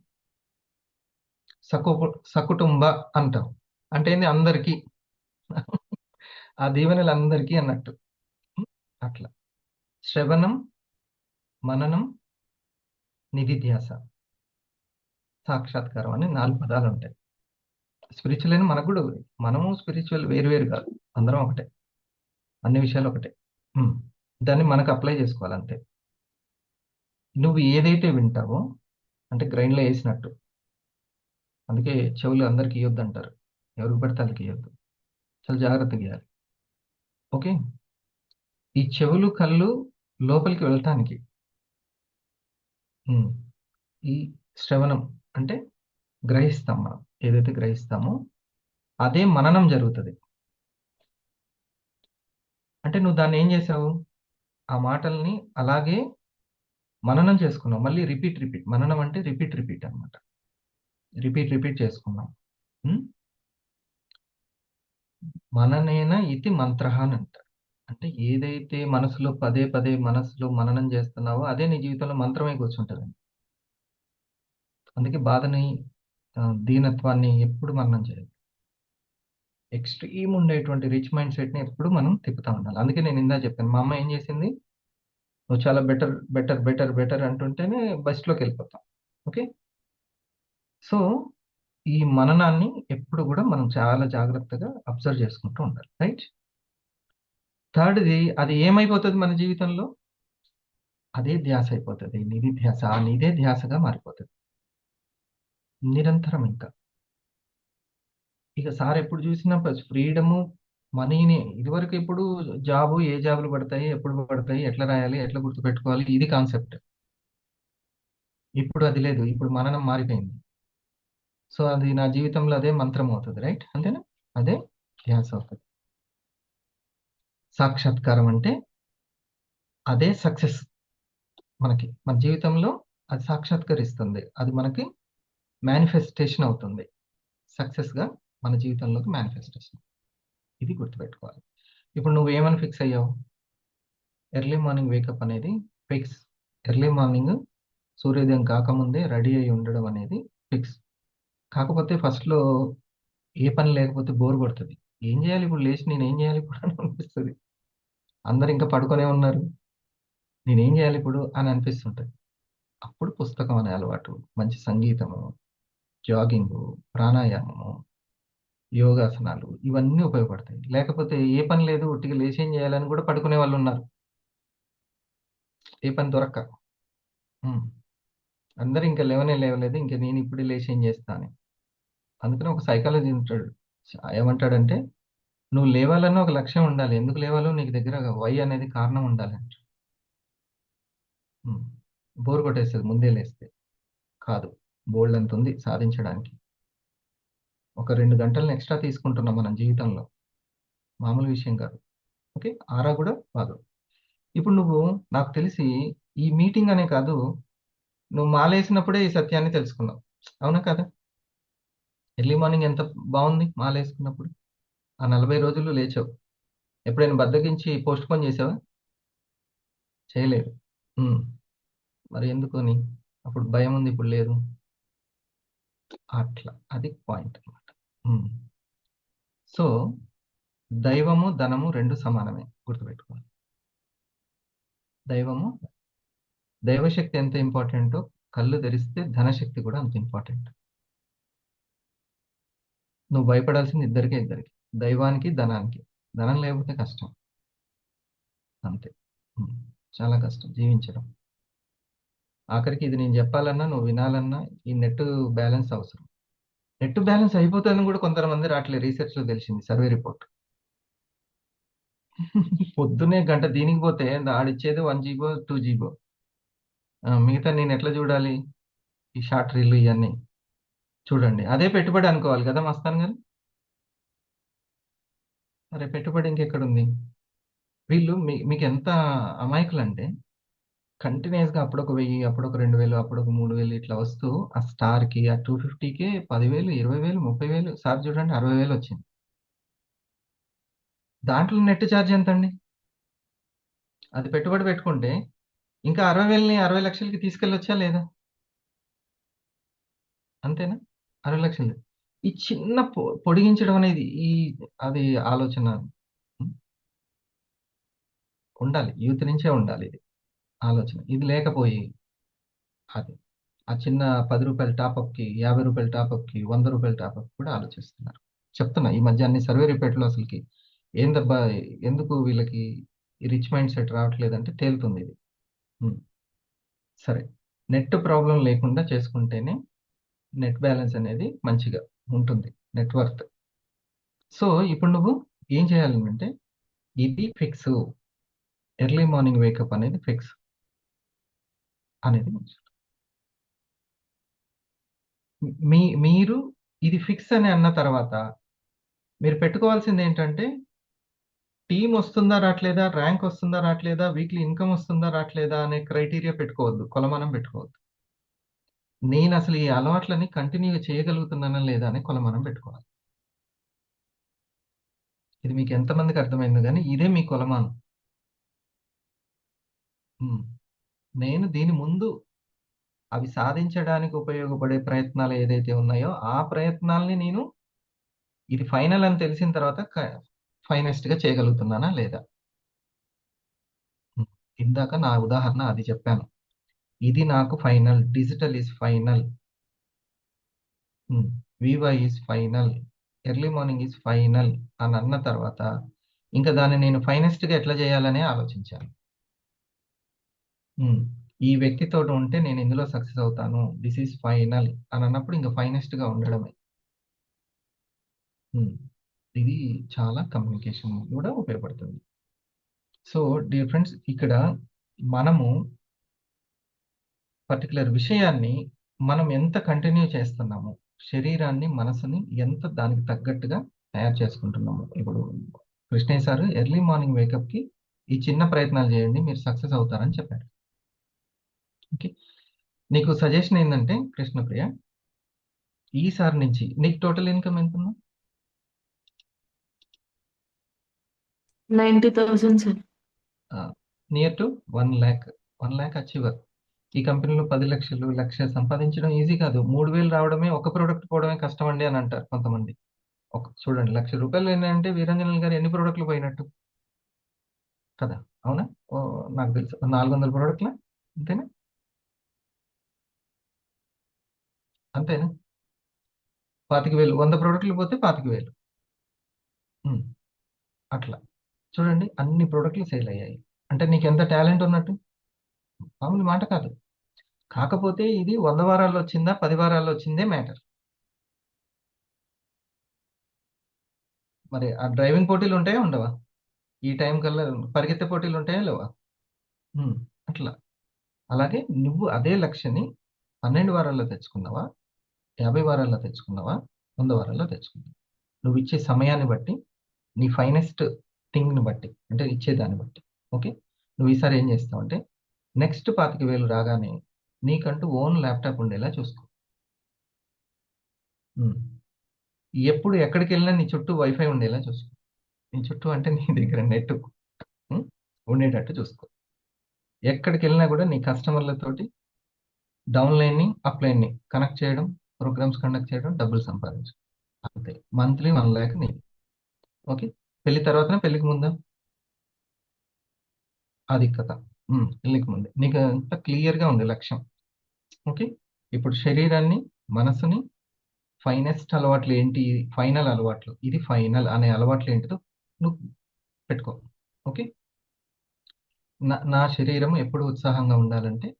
సకు సకుటుంబ అంటాం అంటే ఏంది? అందరికీ. ఆ దీవెనలు అందరికీ అన్నట్టు. ఉం? అట్లా శ్రవణం, మననం, నిధిధ్యాస, సాక్షాత్కారం అని 4 పదాలు ఉంటాయి. స్పిరిచువల్ అని మనకు కూడా ఉంది. మనము స్పిరిచువల్ వేరు వేరు కాదు, అందరం ఒకటే, అన్ని విషయాలు ఒకటే. ఉం. దాన్ని మనకు అప్లై చేసుకోవాలి అంతే. నువ్వు ఏదైతే వింటావో, అంటే గ్రైండ్లో వేసినట్టు. అందుకే చెవులు అందరికి ఇవ్వద్దు అంటారు, ఎవరికి పడితే వాళ్ళకి ఇవ్వద్దు, చాలా జాగ్రత్తగా ఇవ్వాలి. ఓకే. ఈ చెవులు కళ్ళు లోపలికి వెళ్ళటానికి ఈ శ్రవణం అంటే గ్రహిస్తాం. మనం ఏదైతే గ్రహిస్తామో అదే మననం జరుగుతుంది. అంటే నువ్వు దాన్ని ఏం చేసావు, ఆ మాటల్ని అలాగే మననం చేసుకున్నావు. మళ్ళీ రిపీట్ రిపీట్, మననం అంటే రిపీట్ రిపీట్ అనమాట. రిపీట్ రిపీట్ చేసుకున్నాం. మననేన ఇతి మంత్ర అని అంటారు. అంటే ఏదైతే మనసులో పదే పదే మనసులో మననం చేస్తున్నావో అదే నీ జీవితంలో మంత్రమై కూర్చుంటుంది. అందుకే బాధని, దీనత్వాన్ని ఎప్పుడు మననం చేయాలి. ఎక్స్ట్రీమ్ ఉండేటువంటి రిచ్ మైండ్ సెట్ని ఎప్పుడు మనం తిప్పుతా ఉండాలి. అందుకే నేను ఇందా చెప్పాను, మా అమ్మ ఏం చేసింది, నువ్వు చాలా బెటర్ బెటర్ బెటర్ బెటర్ అంటుంటేనే బస్లోకి వెళ్ళిపోతాం. ఓకే. సో ఈ మననాన్ని ఎప్పుడు కూడా మనం చాలా జాగ్రత్తగా అబ్జర్వ్ చేసుకుంటూ ఉండాలి. రైట్. థర్డ్ది, అది ఏమైపోతుంది మన జీవితంలో, అదే ధ్యాస అయిపోతుంది. నిధి ధ్యాస, ఆ నిదే ధ్యాసగా మారిపోతుంది నిరంతరం. ఇంకా ఇక సార్ ఎప్పుడు చూసినా ఫ్రీడము, మనీని, ఇదివరకు ఎప్పుడు జాబు, ఏ జాబులు పడతాయి, ఎప్పుడు పడతాయి, ఎట్లా రాయాలి, ఎట్లా గుర్తుపెట్టుకోవాలి, ఇది కాన్సెప్ట్. ఇప్పుడు అది లేదు. ఇప్పుడు మననం మారిపోయింది. సో అది నా జీవితంలో అదే మంత్రం అవుతుంది, రైట్? అంతేనా? అదే ధ్యాస అవుతుంది. సాక్షాత్కారం అంటే అదే సక్సెస్. మనకి మన జీవితంలో అది సాక్షాత్కరిస్తుంది, అది మనకి మేనిఫెస్టేషన్ అవుతుంది, సక్సెస్గా మన జీవితంలోకి మేనిఫెస్టేషన్. ఇది గుర్తుపెట్టుకోవాలి. ఇప్పుడు నువ్వు ఏమని ఫిక్స్ అయ్యావు? ఎర్లీ మార్నింగ్ వేకప్ అనేది ఫిక్స్. ఎర్లీ మార్నింగ్ సూర్యోదయం కాకముందే రెడీ అయి ఉండడం అనేది ఫిక్స్. కాకపోతే ఫస్ట్లో ఏ పని లేకపోతే బోర్ కొడుతుంది. ఏం చేయాలి ఇప్పుడు, లేచి నేను ఏం చేయాలి ఇప్పుడు అని అనిపిస్తుంది. అందరు ఇంకా పడుకొనే ఉన్నారు, నేనేం చేయాలి ఇప్పుడు అని అనిపిస్తుంటుంది. అప్పుడు పుస్తకం అనే అలవాటు, మంచి సంగీతము, జాగింగు, ప్రాణాయామము, యోగాసనాలు ఇవన్నీ ఉపయోగపడతాయి. లేకపోతే ఏ పని లేదు, ఒట్టిగా లేచి ఏం చేయాలని కూడా పడుకునే వాళ్ళు ఉన్నారు, ఏ పని దొరక్క. ఉమ్. అందరు ఇంకా లేవలేదు, ఇంకా నేను ఇప్పుడే లేచి ఏం చేస్తా అని. అందుకని ఒక సైకాలజీ ఉంటాడు, ఏమంటాడంటే నువ్వు లేవాలన్న ఒక లక్ష్యం ఉండాలి, ఎందుకు లేవాలో నీకు దగ్గర వై అనేది కారణం ఉండాలి అంట. బోర్ కొట్టేస్తుంది ముందే లేస్తే. కాదు, బోల్డ్ అంత ఉంది సాధించడానికి. ఒక 2 గంటలను ఎక్స్ట్రా తీసుకుంటున్నాం మనం జీవితంలో, మామూలు విషయం కాదు. ఓకే, ఆరా కూడా బాగా. ఇప్పుడు నువ్వు నాకు తెలిసి ఈ మీటింగ్ అనే కాదు, నువ్వు మాలేసినప్పుడే ఈ సత్యాన్ని తెలుసుకున్నావు, అవునా కదా? ఎర్లీ మార్నింగ్ ఎంత బాగుంది మాలేసుకున్నప్పుడు. ఆ 40 రోజులు లేచావు. ఎప్పుడైనా బద్దకించి పోస్ట్ పోన్ చేసావా? చేయలేదు. ఉమ్. మరి ఎందుకని? అప్పుడు భయం ఉంది, ఇప్పుడు లేదు. అట్లా, అది పాయింట్ అనమాట. సో దైవము ధనము రెండు సమానమే, గుర్తుపెట్టుకోవాలి. దైవశక్తి ఎంత ఇంపార్టెంటో కళ్ళు తెరిస్తే ధనశక్తి కూడా అంత ఇంపార్టెంట్. నువ్వు భయపడాల్సింది ఇద్దరికి, దైవానికి ధనానికి. ధనం లేకపోతే కష్టం, అంతే. చాలా కష్టం జీవించడం. ఆఖరికి ఇది నేను చెప్పాలన్నా నువ్వు వినాలన్నా ఈ నెట్ బ్యాలెన్స్ అవసరం. నెట్ బ్యాలెన్స్ అయిపోతుందని కూడా కొంతమంది రావట్లేదు, రీసెర్చ్లో తెలిసింది, సర్వే రిపోర్ట్. పొద్దునే గంట దీనికి పోతే ఆడిచ్చేది 1 GB 2 GB. మిగతా నేను ఎట్లా చూడాలి? ఈ షార్ట్ రీల్ ఇవన్నీ చూడండి, అదే పెట్టుబడి అనుకోవాలి కదా మస్తాన్ గారు. మరి పెట్టుబడి ఇంకెక్కడుంది? వీళ్ళు మీకు ఎంత అమాయకులు అంటే కంటిన్యూస్గా అప్పుడొక 1000, అప్పుడొక 2000, అప్పుడొక 3000 ఇట్లా వస్తూ ఆ స్టార్కి ఆ 250కే 10,000, 20,000, 30,000, సార్ చూడండి 60,000 వచ్చింది. దాంట్లో నెట్ ఛార్జ్ ఎంత అండి? అది పెట్టుబడి పెట్టుకుంటే ఇంకా 60,000ని 60 లక్షలకి తీసుకెళ్ళొచ్చా లేదా? అంతేనా? 60 లక్షలు ఈ చిన్న పొడిగించడం అనేది అది ఆలోచన ఉండాలి, యూత్ నుంచే ఉండాలి ఇది ఆలోచన. ఇది లేకపోయి అది ఆ చిన్న 10 రూపాయల టాపప్కి, 50 రూపాయల టాపప్కి, 100 రూపాయల టాపప్ కూడా ఆలోచిస్తున్నారు. చెప్తున్నా, ఈ మధ్య అన్ని సర్వే రిపోర్ట్లో అసలుకి ఏందబ్బా ఎందుకు వీళ్ళకి ఈ రిచ్ మైండ్ సెట్ రావట్లేదంటే తేలుతుంది ఇది. సరే, నెట్ ప్రాబ్లం లేకుండా చేసుకుంటేనే నెట్ బ్యాలెన్స్ అనేది మంచిగా ఉంటుంది, నెట్వర్త్. సో ఇప్పుడు నువ్వు ఏం చేయాలంటే ఇది ఫిక్స్, ఎర్లీ మార్నింగ్ వేకప్ అనేది ఫిక్స్ అనేది మీరు ఇది ఫిక్స్ అని అన్న తర్వాత మీరు పెట్టుకోవాల్సింది ఏంటంటే టీం వస్తుందా రావట్లేదా, ర్యాంక్ వస్తుందా రావట్లేదా, వీక్లీ ఇన్కమ్ వస్తుందా రావట్లేదా అనే క్రైటీరియా పెట్టుకోవద్దు, కొలమానం పెట్టుకోవద్దు. నేను అసలు ఈ అలవాట్లని కంటిన్యూగా చేయగలుగుతున్నానా లేదా అనే కొలమానం పెట్టుకోవాలి. ఇది మీకు ఎంతమందికి అర్థమైందో కానీ ఇదే మీ కొలమానం. నేను దీని ముందు అవి సాధించడానికి ఉపయోగపడే ప్రయత్నాలు ఏదైతే ఉన్నాయో ఆ ప్రయత్నాల్ని నేను ఇది ఫైనల్ అని తెలిసిన తర్వాత ఫైనెస్ట్గా చేయగలుగుతున్నానా లేదా. ఇందాక నా ఉదాహరణ అది చెప్పాను, ఇది నాకు final, digital is final, viva is final, early morning is final అని అన్న తర్వాత ఇంకా దాన్ని నేను ఫైనెస్ట్గా ఎట్లా చేయాలనే ఆలోచించాను. ఈ వ్యక్తితో ఉంటే నేను ఇందులో సక్సెస్ అవుతాను, దిస్ ఈజ్ ఫైనల్ అని అన్నప్పుడు ఇంకా ఫైనెస్ట్గా ఉండడమే. ఇది చాలా కమ్యూనికేషన్ కూడా ఉపయోగపడుతుంది. సో డియర్ ఫ్రెండ్స్, ఇక్కడ మనము పర్టికులర్ విషయాన్ని మనం ఎంత కంటిన్యూ చేస్తున్నాము, శరీరాన్ని మనసుని ఎంత దానికి తగ్గట్టుగా తయారు చేసుకుంటున్నాము. ఇప్పుడు కృష్ణయ్య సార్ ఎర్లీ మార్నింగ్ వేకప్కి ఈ చిన్న ప్రయత్నాలు చేయండి, మీరు సక్సెస్ అవుతారని చెప్పారు. ఓకే, నీకు సజెషన్ ఏంటంటే కృష్ణప్రియ, ఈసారి నుంచి నీకు టోటల్ ఇన్కమ్ ఎంత ఉందా? 90,000 sir. Near to 1 lakh. 1 lakh achiever. ఈ కంపెనీలో 10 లక్షలు, 1,00,000 సంపాదించడం ఈజీ కాదు. 3,000 రావడమే, ఒక ప్రోడక్ట్ పోవడమే కష్టం అండి అని అంటారు కొంతమంది. చూడండి, ₹1,00,000 ఏంటంటే వీరంజనేయులు గారు ఎన్ని ప్రోడక్ట్లు పోయినట్టు కదా, అవునా? నాకు తెలుసు 400 ప్రోడక్ట్ల, అంతేనా? అంతేనా? 25,000, 100 ప్రోడక్ట్లు పోతే 25,000. అట్లా చూడండి, అన్ని ప్రోడక్ట్లు సేల్ అయ్యాయి అంటే నీకు ఎంత టాలెంట్ ఉన్నట్టు, మామూలు మాట కాదు. కాకపోతే ఇది 100 వారాల్లో వచ్చిందా 10 వారాల్లో వచ్చిందే మ్యాటర్. మరి ఆ డ్రైవింగ్ పోటీలు ఉంటాయా ఉండవా? ఈ టైం కల్లా పరిగెత్తే పోటీలు ఉంటాయా లేవా? అట్లా. అలాగే నువ్వు అదే లక్ష్యాన్ని 12 వారాల్లో తెచ్చుకున్నావా, 50 వారాల్లో తెచ్చుకున్నావా, 100 వారాల్లో తెచ్చుకున్నావా, నువ్వు ఇచ్చే సమయాన్ని బట్టి, నీ ఫైనెస్ట్ థింగ్ని బట్టి, అంటే ఇచ్చేదాన్ని బట్టి. ఓకే, నువ్వు ఈసారి ఏం చేస్తావు అంటే నెక్స్ట్ 25,000 రాగానే నీకంటూ ఓన్ ల్యాప్టాప్ ఉండేలా చూసుకో. ఎప్పుడు ఎక్కడికి వెళ్ళినా నీ చుట్టూ వైఫై ఉండేలా చూసుకో. నీ చుట్టూ అంటే నీ దగ్గర నెట్ ఉండేటట్టు చూసుకో. ఎక్కడికి వెళ్ళినా కూడా నీ కస్టమర్లతోటి డౌన్ లైన్ని అప్ లైన్ని కనెక్ట్ చేయడం, ప్రోగ్రామ్స్ కండక్ట్ చేయడం, డబ్బులు సంపాదించడం. అంతే. మంత్లీ 1 lakh నీది. ఓకే, పెళ్లి తర్వాతనే పెళ్లికి ముందా? అది కథ. పెళ్లికి ముందే నీకు అంత క్లియర్గా ఉంది లక్ష్యం. ఓకే, ఇప్పుడు శరీరాన్ని, మనసుని, ఫైనెస్ట్ అలవాట్లు ఏంటి, ఫైనల్ అలవాట్లు, ఇది ఫైనల్ అనే అలవాట్లు ఏంటిదో నువ్వు పెట్టుకో. ఓకే, నా శరీరం ఎప్పుడు ఉత్సాహంగా ఉండాలంటే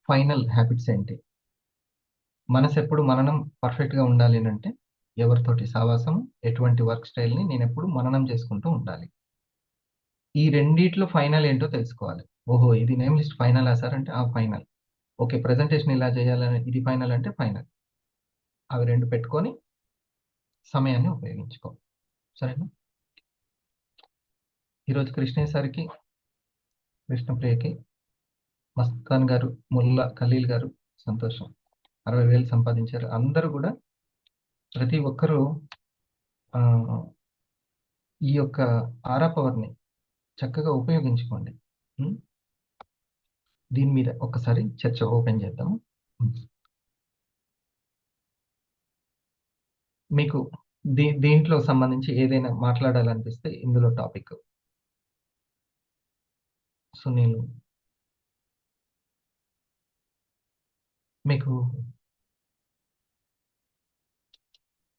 ఫైనల్ హ్యాబిట్స్ ఏంటి, మనసు ఎప్పుడు మననం పర్ఫెక్ట్గా ఉండాలి అంటే ఎవరితోటి సావాసం, ఎటువంటి వర్క్ స్టైల్ని నేను ఎప్పుడు మననం చేసుకుంటూ ఉండాలి. ఈ రెండిట్లో ఫైనల్ ఏంటో తెలుసుకోవాలి. ఓహో, ఇది నేమ్ లిస్ట్ ఫైనల్ సార్ అంటే ఆ ఫైనల్. ఓకే, ప్రజెంటేషన్ ఇలా చేయాలని, ఇది ఫైనల్ అంటే ఫైనల్. అవి రెండు పెట్టుకొని సమయాన్ని ఉపయోగించుకో. సరేనా? ఈరోజు కృష్ణయ్య సార్కి, కృష్ణప్రియకి, మస్తాన్ గారు, ముల్లా ఖలీల్ గారు సంతోషం 60,000 సంపాదించారు. అందరూ కూడా ప్రతి ఒక్కరూ ఈ యొక్క ఆరా పవర్ని చక్కగా ఉపయోగించుకోండి. దీని మీద ఒక్కసారి చర్చ ఓపెన్ చేద్దాము. మీకు దీంట్లో సంబంధించి ఏదైనా మాట్లాడాలనిపిస్తే ఇందులో టాపిక్. సునీల్, మీకు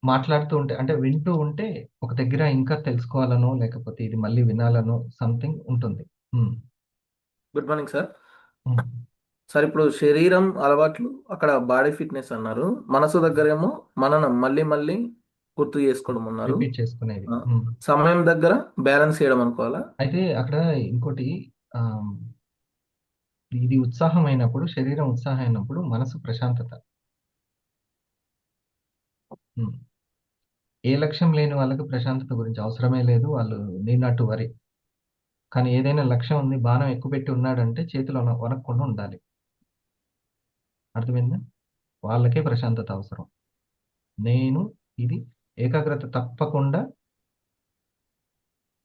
మాట్లాడుతూ ఉంటే, అంటే వింటూ ఉంటే ఒక దగ్గర ఇంకా తెలుసుకోవాలనో, లేకపోతే ఇది మళ్ళీ వినాలనో సంథింగ్ ఉంటుంది. Good morning sir. సార్, ఇప్పుడు శరీరం అలవాట్లు, అక్కడ బాడీ ఫిట్నెస్ అన్నారు, మనసు దగ్గరేమో మననం మళ్ళీ మళ్ళీ గుర్తు చేసుకోవడం అన్నారు, రిపీట్ చేసుకునేది. సమయం దగ్గర బ్యాలెన్స్ చేయడం అనుకోవాలా? అయితే అక్కడ ఇంకోటి, ఇది ఉత్సాహం అయినప్పుడు, శరీరం ఉత్సాహం అయినప్పుడు మనసు ప్రశాంతత. ఏ లక్ష్యం లేని వాళ్ళకి ప్రశాంతత గురించి అవసరమే లేదు, వాళ్ళు నీనాటు వరి. కానీ ఏదైనా లక్ష్యం ఉంది, బాణం ఎక్కువ పెట్టి ఉన్నాడంటే చేతిలో వనక్కుండా ఉండాలి. అర్థమైందా? వాళ్ళకే ప్రశాంతత అవసరం. నేను ఇది ఏకాగ్రత తప్పకుండా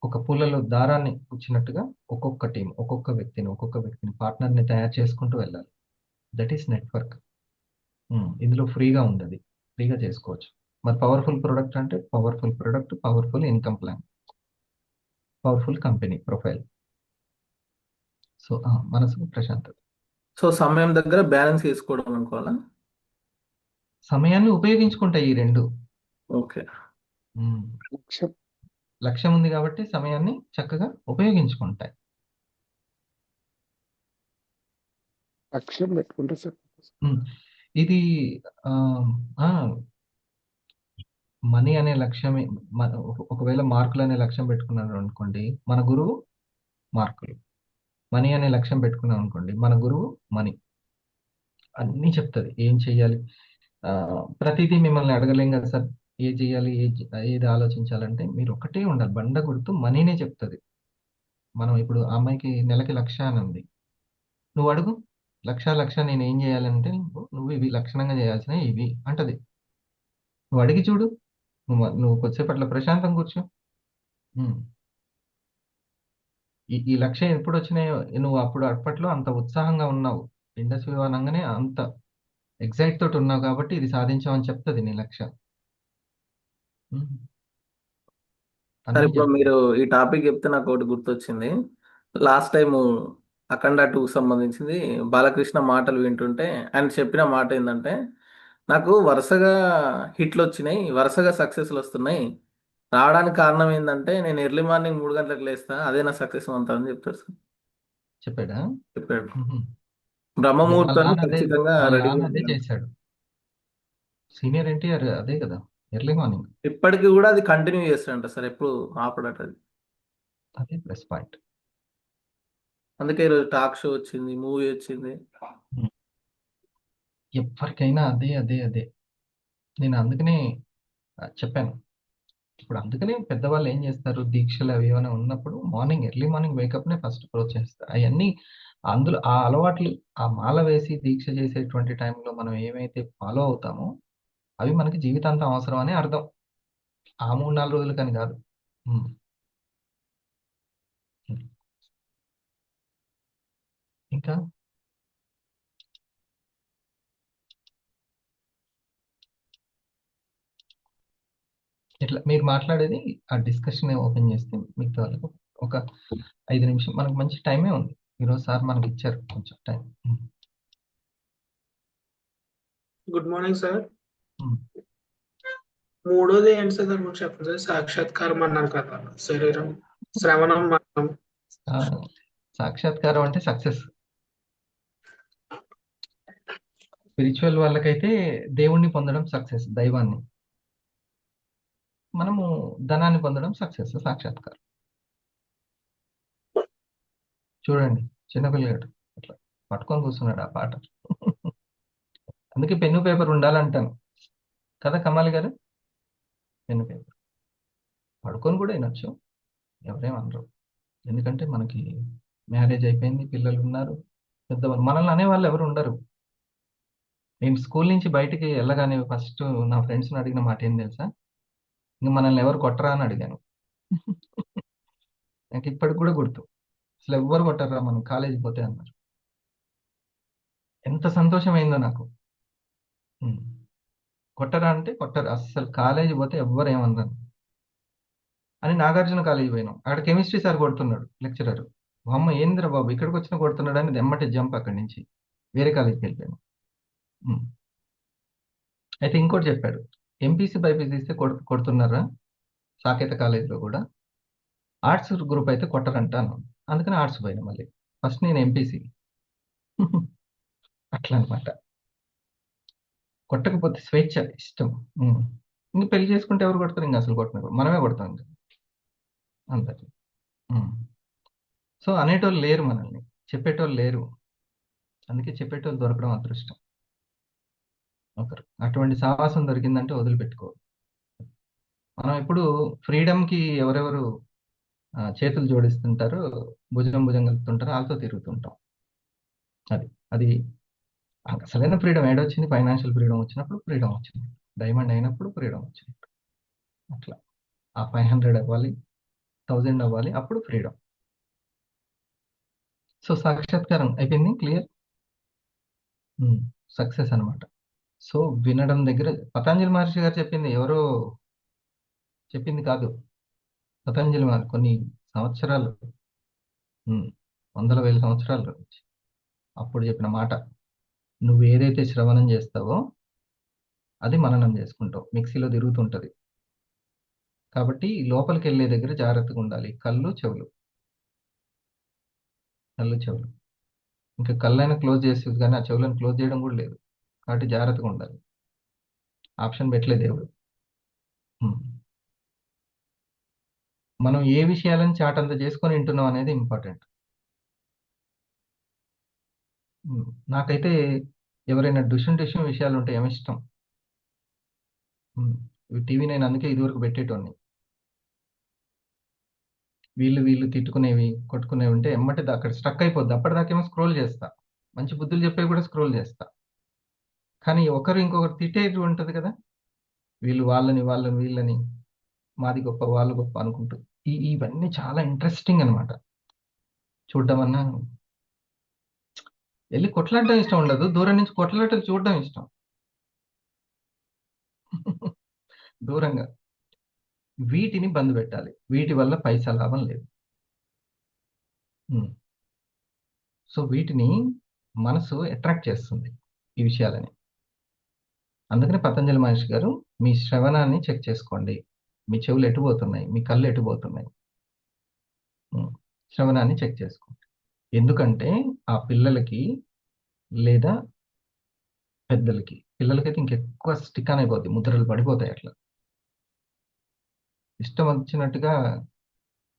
ఒక పూలలో దారాన్ని కూర్చున్నట్టుగా ఒక్కొక్క టీం, ఒక్కొక్క వ్యక్తిని పార్ట్నర్ని తయారు చేసుకుంటూ వెళ్ళాలి. That is network. ఇందులో ఫ్రీగా ఉండదు, ఫ్రీగా చేసుకోవచ్చు. మరి పవర్ఫుల్ ప్రొడక్ట్ అంటే powerful product, powerful income plan, powerful company profile. So మనసుకు ప్రశాంతత. సో సమయం దగ్గర బ్యాలెన్స్ చేసుకోవడం అనుకోవాలా? సమయాన్ని ఉపయోగించుకుంటాయి ఈ రెండు. ఓకే, లక్ష్యం ఉంది కాబట్టి సమయాన్ని చక్కగా ఉపయోగించుకుంటాయి. లక్ష్యం పెట్టుకుంటే సార్ ఇది మనీ అనే లక్ష్యమే. ఒకవేళ మార్కులు అనే లక్ష్యం పెట్టుకున్నారు అనుకోండి, మన గురువు మార్కులు. మనీ అనే లక్ష్యం పెట్టుకున్నాం అనుకోండి, మన గురువు మనీ. అన్నీ చెప్తుంది ఏం చెయ్యాలి. ప్రతిదీ మిమ్మల్ని అడగలేం కదా సార్. ఏది చేయాలి, ఏది ఆలోచించాలంటే మీరు ఒకటే ఉండాలి. బండ గుర్తు మనీనే చెప్తుంది. మనం ఇప్పుడు ఆ అమ్మాయికి నెలకి 1,00,000 అని ఉంది. నువ్వు అడుగు, లక్ష నేను ఏం చేయాలంటే నువ్వు ఇవి లక్షణంగా చేయాల్సినవి ఇవి అంటది. నువ్వు అడిగి చూడు. నువ్వు కొద్దిసేపు అట్లా ప్రశాంతం కూర్చో. ఉమ్. ఈ లక్ష్యం ఎప్పుడు వచ్చినాయో నువ్వు అప్పట్లో అంత ఉత్సాహంగా ఉన్నావు. ఇండస్ విమానంగానే అంత ఎగ్జైట్ తోటి ఉన్నావు కాబట్టి ఇది సాధించావని చెప్తుంది నీ లక్ష్యం. ఉమ్. సార్ అన్నీ ఇప్పుడు చెప్తుంది. మీరు ఈ టాపిక్ చెప్తే నాకు ఒకటి గుర్తొచ్చింది. లాస్ట్ టైం అఖండ 2 సంబంధించింది బాలకృష్ణ మాటలు వింటుంటే ఆయన చెప్పిన మాట ఏంటంటే, నాకు వరుసగా హిట్లు వచ్చినాయి, వరుసగా సక్సెస్లు వస్తున్నాయి. రావడానికి కారణం ఏంటంటే నేను ఎర్లీ మార్నింగ్ 3 గంటలకు లేస్తా, అదే నా సక్సెస్ అంతా అని చెప్తారు సార్. చెప్పాడా? చెప్పాడు. ఉహు. వాళ్ళ బ్రహ్మముహూర్తాన్ని నాన్న అదే ఖచ్చితంగా వాళ్ళ రెడీగా నాన్న అదే ఉండాలి. చేశాడు. సీనియర్ ఎన్టీఆర్ అదే కదా, ఎర్లీ మార్నింగ్. ఇప్పటికీ కూడా అది కంటిన్యూ చేస్తాడంట సార్, ఎప్పుడు ఆపడట అది. అదే ప్లస్ పాయింట్. అందుకే ఈరోజు టాక్ షో వచ్చింది, మూవీ వచ్చింది. ఎవరికైనా అదే అదే అదే. నేను అందుకనే చెప్పాను. ఇప్పుడు అందుకనే పెద్దవాళ్ళు ఏం చేస్తారు, దీక్షలు అవి ఏమైనా ఉన్నప్పుడు ఎర్లీ మార్నింగ్ వేకప్నే ఫస్ట్ ప్రోత్సహిస్తారు. అవన్నీ అందులో ఆ అలవాట్లు, ఆ మాల వేసి దీక్ష చేసేటువంటి టైంలో మనం ఏమైతే ఫాలో అవుతామో అవి మనకి జీవితాంతం అవసరం అని అర్థం. ఆ 3-4 రోజులు కానీ కాదు. ఉమ్. ఇంకా ఇట్లా మీరు మాట్లాడేది ఆ డిస్కషన్ ఓపెన్ చేస్తే మిగతా వాళ్ళకు ఒక 5 నిమిషం మనకు మంచి టైమే ఉంది. ఈరోజు సార్ మనకి ఇచ్చారు కొంచెం time. Good morning sir. Um. మూడోది ఏంటి సార్ దాని గురించి చెప్పండి సార్. సాక్షాత్కారం అన్నారు కదా, శరీరం, శ్రవణం, మననం. ఆ, సాక్షాత్కారం అంటే సక్సెస్. స్పిరిచువల్ వాళ్ళకైతే దేవుణ్ణి పొందడం సక్సెస్, దైవాన్ని. మనము ధనాన్ని పొందడం సక్సెస్, సాక్షాత్కారం. చూడండి, చిన్నపిల్లగాడు అట్లా పట్టుకొని కూర్చున్నాడు ఆ పాట. అందుకే పెన్ను పేపర్ ఉండాలంటాను కదా కమాలి గారు. పెన్ను పేపర్ పడుకొని కూడా వినొచ్చు, ఎవరేమనరు. ఎందుకంటే మనకి మ్యారేజ్ అయిపోయింది, పిల్లలు ఉన్నారు, పెద్దవాళ్ళు మనల్ని అనేవాళ్ళు ఎవరు ఉండరు. నేను స్కూల్ నుంచి బయటికి వెళ్ళగానే ఫస్ట్ నా ఫ్రెండ్స్ని అడిగిన మాట ఏం తెలుసా, ఇంక మనల్ని ఎవరు కొట్టరా అని అడిగాను. నాకు ఇప్పటికి కూడా గుర్తు. అసలు ఎవ్వరు కొట్టరా మనం కాలేజీకి పోతే అన్నారు. ఎంత సంతోషమైందో నాకు. ఉమ్. కొట్టరా అంటే కొట్టరు, అస్సలు కాలేజీ పోతే ఎవ్వరు ఏమన్నారు అని. నాగార్జున కాలేజీ పోయినాం, అక్కడ కెమిస్ట్రీ సార్ కొడుతున్నాడు లెక్చరర్. అమ్మ ఏంద్ర బాబు ఇక్కడికి వచ్చినా కొడుతున్నాడు అని దెమ్మటి జంప్ అక్కడి నుంచి వేరే కాలేజీకి వెళ్ళిపోయాను. ఉమ్. అయితే ఇంకోటి చెప్పాడు, ఎంపీసీ బైపీసీ తీస్తే కొడుతున్నారా సాకేత కాలేజీలో కూడా, ఆర్ట్స్ గ్రూప్ అయితే కొట్టరంటాను. అందుకని ఆర్ట్స్ పోయినా మళ్ళీ. ఫస్ట్ నేను ఎంపీసీ. అట్లా అనమాట. కొట్టకపోతే స్వేచ్ఛ, ఇష్టం. ఇంక పెళ్లి చేసుకుంటే ఎవరు కొడతారు, ఇంకా అసలు కొట్టినారు, మనమే కొడతాం ఇంకా అందరికి. సో అనేటోళ్ళు లేరు, మనల్ని చెప్పేటోళ్ళు లేరు. అందుకే చెప్పేటోళ్ళు దొరకడం అదృష్టం. ఒకరు అటువంటి సావాసం దొరికిందంటే వదిలిపెట్టుకో. మనం ఎప్పుడు ఫ్రీడమ్కి ఎవరెవరు చేతులు జోడిస్తుంటారో, భుజం భుజం కలుపుతుంటారో వాళ్ళతో తిరుగుతుంటాం. అది అది అసలైన ఫ్రీడమ్ ఏడొచ్చింది, ఫైనాన్షియల్ ఫ్రీడమ్ వచ్చినప్పుడు ఫ్రీడమ్ వచ్చింది, డైమండ్ అయినప్పుడు ఫ్రీడమ్ వచ్చింది. అట్లా ఆ 500 అవ్వాలి, 1000 అవ్వాలి, అప్పుడు ఫ్రీడమ్. సో సాక్షాత్కారం అయిపోయింది, క్లియర్. సక్సెస్ అనమాట. సో వినడం దగ్గర పతంజలి మహర్షి గారు చెప్పింది ఎవరో చెప్పింది కాదు. పతంజలి మహర్షి కొన్ని సంవత్సరాలు, వందల వేల సంవత్సరాలు అప్పుడు చెప్పిన మాట. నువ్వు ఏదైతే శ్రవణం చేస్తావో అది మననం చేసుకుంటావు, మిక్సీలో తిరుగుతుంటది. కాబట్టి లోపలికి వెళ్ళే దగ్గర జాగ్రత్తగా ఉండాలి. కళ్ళు చెవులు. ఇంకా కళ్ళైనా క్లోజ్ చేసేది కానీ ఆ చెవులను క్లోజ్ చేయడం కూడా లేదు. కాబట్టి జాగ్రత్తగా ఉండాలి. ఆప్షన్ పెట్టలేదు దేవుడు. మనం ఏ విషయాలను చాటంత చేసుకొని వింటున్నాం అనేది ఇంపార్టెంట్. నాకైతే ఎవరైనా డిషన్ విషయాలు ఉంటే ఏమి ఇష్టం. టీవీ నేను అందుకే ఇదివరకు పెట్టేటోడిని. వీళ్ళు తిట్టుకునేవి, కొట్టుకునేవి ఉంటే ఎమ్మటే అక్కడ స్ట్రక్ అయిపోద్ది. అప్పటిదాకేమో స్క్రోల్ చేస్తా. మంచి బుద్ధులు చెప్పేవి కూడా స్క్రోల్ చేస్తా. కానీ ఒకరు ఇంకొకరు తిట్టేది ఉంటది కదా! వాళ్ళని వీళ్ళని మాది గొప్ప, వాళ్ళు గొప్ప అనుకుంటూ. ఇవన్నీ చాలా ఇంట్రెస్టింగ్ అనమాట. చూడ్డం అన్నా వెళ్ళి కొట్లాడడం ఇష్టం ఉండదు. దూరం నుంచి కొట్లాటలు చూడడం ఇష్టం. దూరంగా. వీటిని బంద్ పెట్టాలి. వీటి వల్ల పైసా లాభం లేదు. సో వీటిని మనసు అట్రాక్ట్ చేస్తుంది ఈ విషయాలని. అందుకని పతంజలి మహర్షి గారు మీ శ్రవణాన్ని చెక్ చేసుకోండి. మీ చెవులు ఎటుపోతున్నాయి, మీ కళ్ళు ఎటుపోతున్నాయి, శ్రవణాన్ని చెక్ చేసుకోండి. ఎందుకంటే ఆ పిల్లలకి లేదా పెద్దలకి, పిల్లలకైతే ఇంకెక్కువ స్టిక్ అయిపోద్ది, ముద్రలు పడిపోతాయి. అట్లా ఇష్టం వచ్చినట్టుగా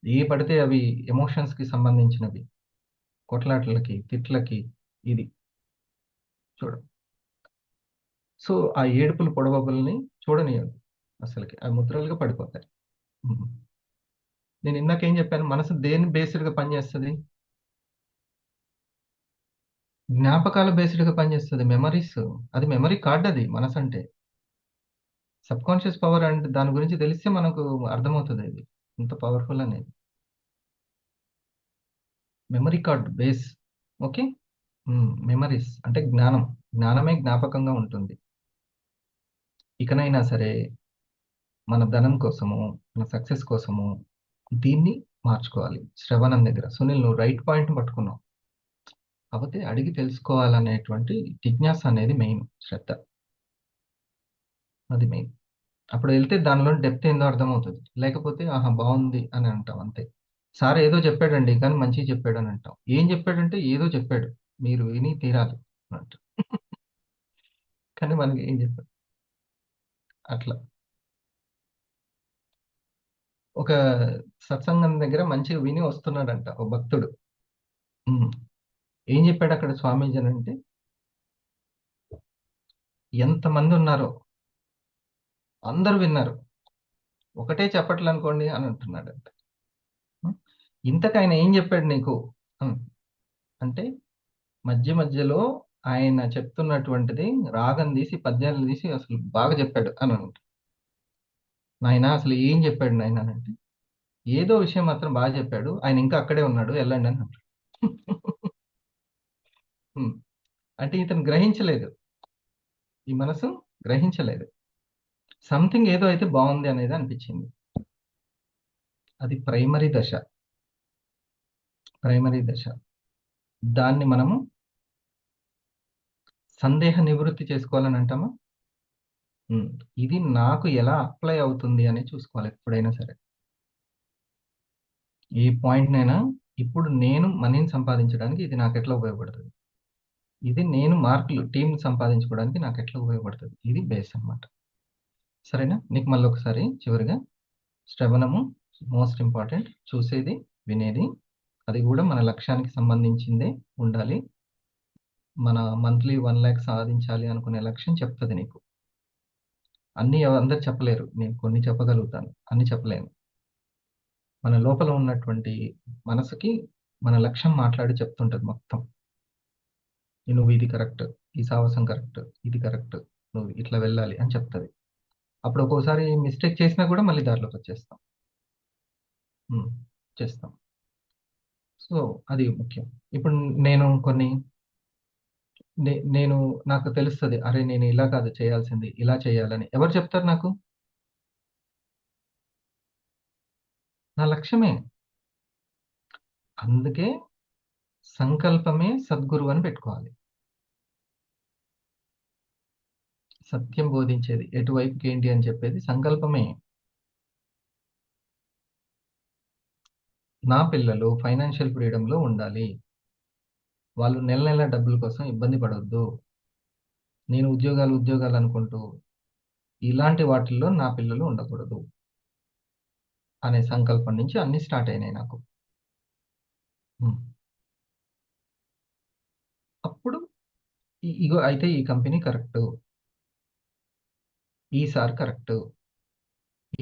ఏ పడితే అవి ఎమోషన్స్కి సంబంధించినవి, కొట్లాటలకి, తిట్లకి, ఇది చూడ. సో ఆ ఏడుపులు పొడవబుల్ని చూడనియద్దు అసలుకి, అవి ముద్రలుగా పడిపోతాయి. నేను ఇందాక ఏం చెప్పాను, మనసు దేని బేస్డ్గా పనిచేస్తుంది? జ్ఞాపకాల బేస్డ్గా పనిచేస్తుంది. మెమరీస్, అది మెమరీ కార్డ్. అది మనసు అంటే సబ్ కాన్షియస్ పవర్. అంటే దాని గురించి తెలిస్తే మనకు అర్థమవుతుంది అది ఎంత పవర్ఫుల్ అనేది. Memory card base. Okay. Memories అంటే జ్ఞానం. జ్ఞానమే జ్ఞాపకంగా ఉంటుంది. ఇకనైనా సరే మన ధనం కోసము, మన సక్సెస్ కోసము దీన్ని మార్చుకోవాలి. శ్రవణం దగ్గర సునీల్ నువ్వు రైట్ పాయింట్ పట్టుకున్నావు. కాకపోతే అడిగి తెలుసుకోవాలనేటువంటి జిజ్ఞాస అనేది మెయిన్, శ్రద్ధ అది మెయిన్. అప్పుడు వెళ్తే దానిలో డెప్త్ ఏందో అర్థమవుతుంది. లేకపోతే ఆహా బాగుంది అని అంటాం అంతే. సార్ ఏదో చెప్పాడండి కానీ మంచిగా చెప్పాడు అని అంటాం. ఏం చెప్పాడంటే ఏదో చెప్పాడు, మీరు విని తీరాలి అంట. కానీ మనకి ఏం చెప్పాడు అట్లా. ఒక సత్సంగం దగ్గర మంచిగా విని వస్తున్నాడంట ఒక భక్తుడు. ఏం చెప్పాడు అక్కడ స్వామీజీ అని అంటే, ఎంతమంది ఉన్నారో అందరూ విన్నారు, ఒకటే చెప్పట్లు అనుకోండి అని అంటున్నాడంట. ఇంతకు ఆయన ఏం చెప్పాడు నీకు అంటే, మధ్య మధ్యలో ఆయన చెప్తున్నటువంటిది రాగం తీసి పద్యాలు తీసి అసలు బాగా చెప్పాడు అని అంట. నాయన అసలు ఏం చెప్పాడు నాయన అంటే, ఏదో విషయం మాత్రం బాగా చెప్పాడు, ఆయన ఇంకా అక్కడే ఉన్నాడు, వెళ్ళండి అని అంటాడు. అంటే ఇతను గ్రహించలేదు, ఈ మనసు గ్రహించలేదు. సంథింగ్ ఏదో అయితే బాగుంది అనేది అనిపించింది. అది ప్రైమరీ దశ. ప్రైమరీ దశ. దాన్ని మనము సందేహ నివృత్తి చేసుకోవాలని అంటామా? ఇది నాకు ఎలా అప్లై అవుతుంది అని చూసుకోవాలి ఎప్పుడైనా సరే. ఏ పాయింట్నైనా ఇప్పుడు నేను మనీని సంపాదించడానికి ఇది నాకు ఎట్లా ఉపయోగపడుతుంది, ఇది నేను మార్కులు టీం సంపాదించుకోవడానికి నాకు ఎట్లా ఉపయోగపడుతుంది, ఇది బేస్ అన్నమాట. సరేనా? నీకు మళ్ళీ ఒకసారి చివరిగా, శ్రవణము మోస్ట్ ఇంపార్టెంట్. చూసేది, వినేది, అది కూడా మన లక్ష్యానికి సంబంధించిందే ఉండాలి. మన మంత్లీ 1 lakh సాధించాలి అనుకునే లక్ష్యం చెప్తుంది నీకు. అన్నీ అందరు చెప్పలేరు, నేను కొన్ని చెప్పగలుగుతాను, అన్ని చెప్పలేను. మన లోపల ఉన్నటువంటి మనసుకి మన లక్ష్యం మాట్లాడి చెప్తుంటది మొత్తం. నువ్వు ఇది కరెక్ట్, ఈ సాహసం కరెక్ట్, ఇది కరెక్ట్, నువ్వు ఇట్లా వెళ్ళాలి అని చెప్తుంది. అప్పుడు ఒక్కోసారి మిస్టేక్ చేసినా కూడా మళ్ళీ దారిలోకి వచ్చేస్తాం. చేస్తాం. సో అది ముఖ్యం. ఇప్పుడు నేను కొన్ని నేను నాకు తెలుస్తుంది, అరే నేను ఇలా కాదు చేయాల్సింది, ఇలా చేయాలని. ఎవరు చెప్తారు నాకు? నా లక్ష్యమే. అందుకే సంకల్పమే సద్గురువు అని పెట్టుకోవాలి. సత్యం బోధించేది, ఎటువైపుకి ఏంటి అని చెప్పేది సంకల్పమే. నా పిల్లలు ఫైనాన్షియల్ ఫ్రీడంలో ఉండాలి, వాళ్ళు నెల నెల డబ్బుల కోసం ఇబ్బంది పడొద్దు, నేను ఉద్యోగాలు అనుకుంటూ ఇలాంటి వాటిల్లో నా పిల్లలు ఉండకూడదు అనే సంకల్పం నుంచి అన్ని స్టార్ట్ అయినాయి నాకు. అప్పుడు ఇగో అయితే ఈ కంపెనీ కరెక్ట్, ఈసారి కరెక్ట్,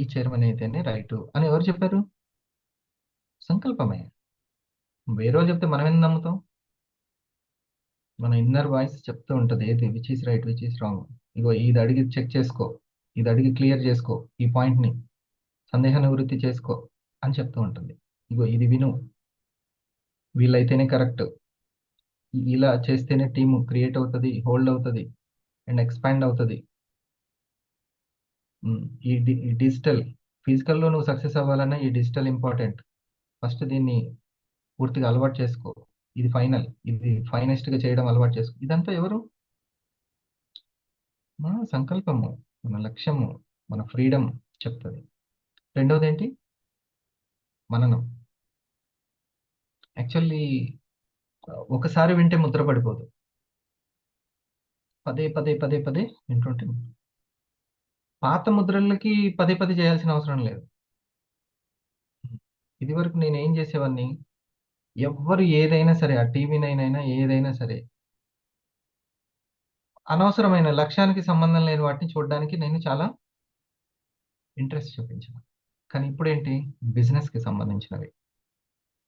ఈ చైర్మన్ అయితేనే రైట్ అని ఎవరు చెప్పారు? సంకల్పమే. వేరే వాళ్ళు చెప్తే మనం ఎందుకు నమ్ముతాం? మన ఇన్నర్ వాయిస్ చెప్తూ ఉంటుంది ఏది which is right, which is wrong. ఇగో ఇది అడిగి చెక్ చేసుకో, ఇది అడిగి క్లియర్ చేసుకో, ఈ పాయింట్ని సందేహ నివృత్తి చేసుకో అని చెప్తూ ఉంటుంది. ఇగో ఇది విను, వీళ్ళైతేనే కరెక్ట్, ఇలా చేస్తేనే టీమ్ క్రియేట్ అవుతుంది, హోల్డ్ అవుతుంది అండ్ ఎక్స్పాండ్ అవుతుంది. ఈ డిజిటల్, ఫిజికల్లో నువ్వు సక్సెస్ అవ్వాలన్నా ఈ డిజిటల్ ఇంపార్టెంట్. ఫస్ట్ దీన్ని పూర్తిగా అలవాటు చేసుకో, ఇది ఫైనల్, ఇది ఫైనెస్ట్గా చేయడం అలవాటు చేసుకో. ఇదంతా ఎవరు? మన సంకల్పము, మన లక్ష్యము, మన ఫ్రీడమ్ చెప్తుంది. రెండవది ఏంటి? మననం. యాక్చువల్లీ ఒకసారి వింటే ముద్ర పడిపోదు, పదే పదే పదే పదే వింటుంటే. పాత ముద్రలకి పదే పదే చేయాల్సిన అవసరం లేదు. ఇది వరకు నేను ఏం చేసేవాడిని, ఎవ్వరు ఏదైనా సరే, ఆ టీవీనైనా ఏదైనా సరే, అనవసరమైన లక్ష్యానికి సంబంధం లేని వాటిని చూడడానికి నేను చాలా ఇంట్రెస్ట్ చూపించాను. కానీ ఇప్పుడేంటి, బిజినెస్కి సంబంధించినవి.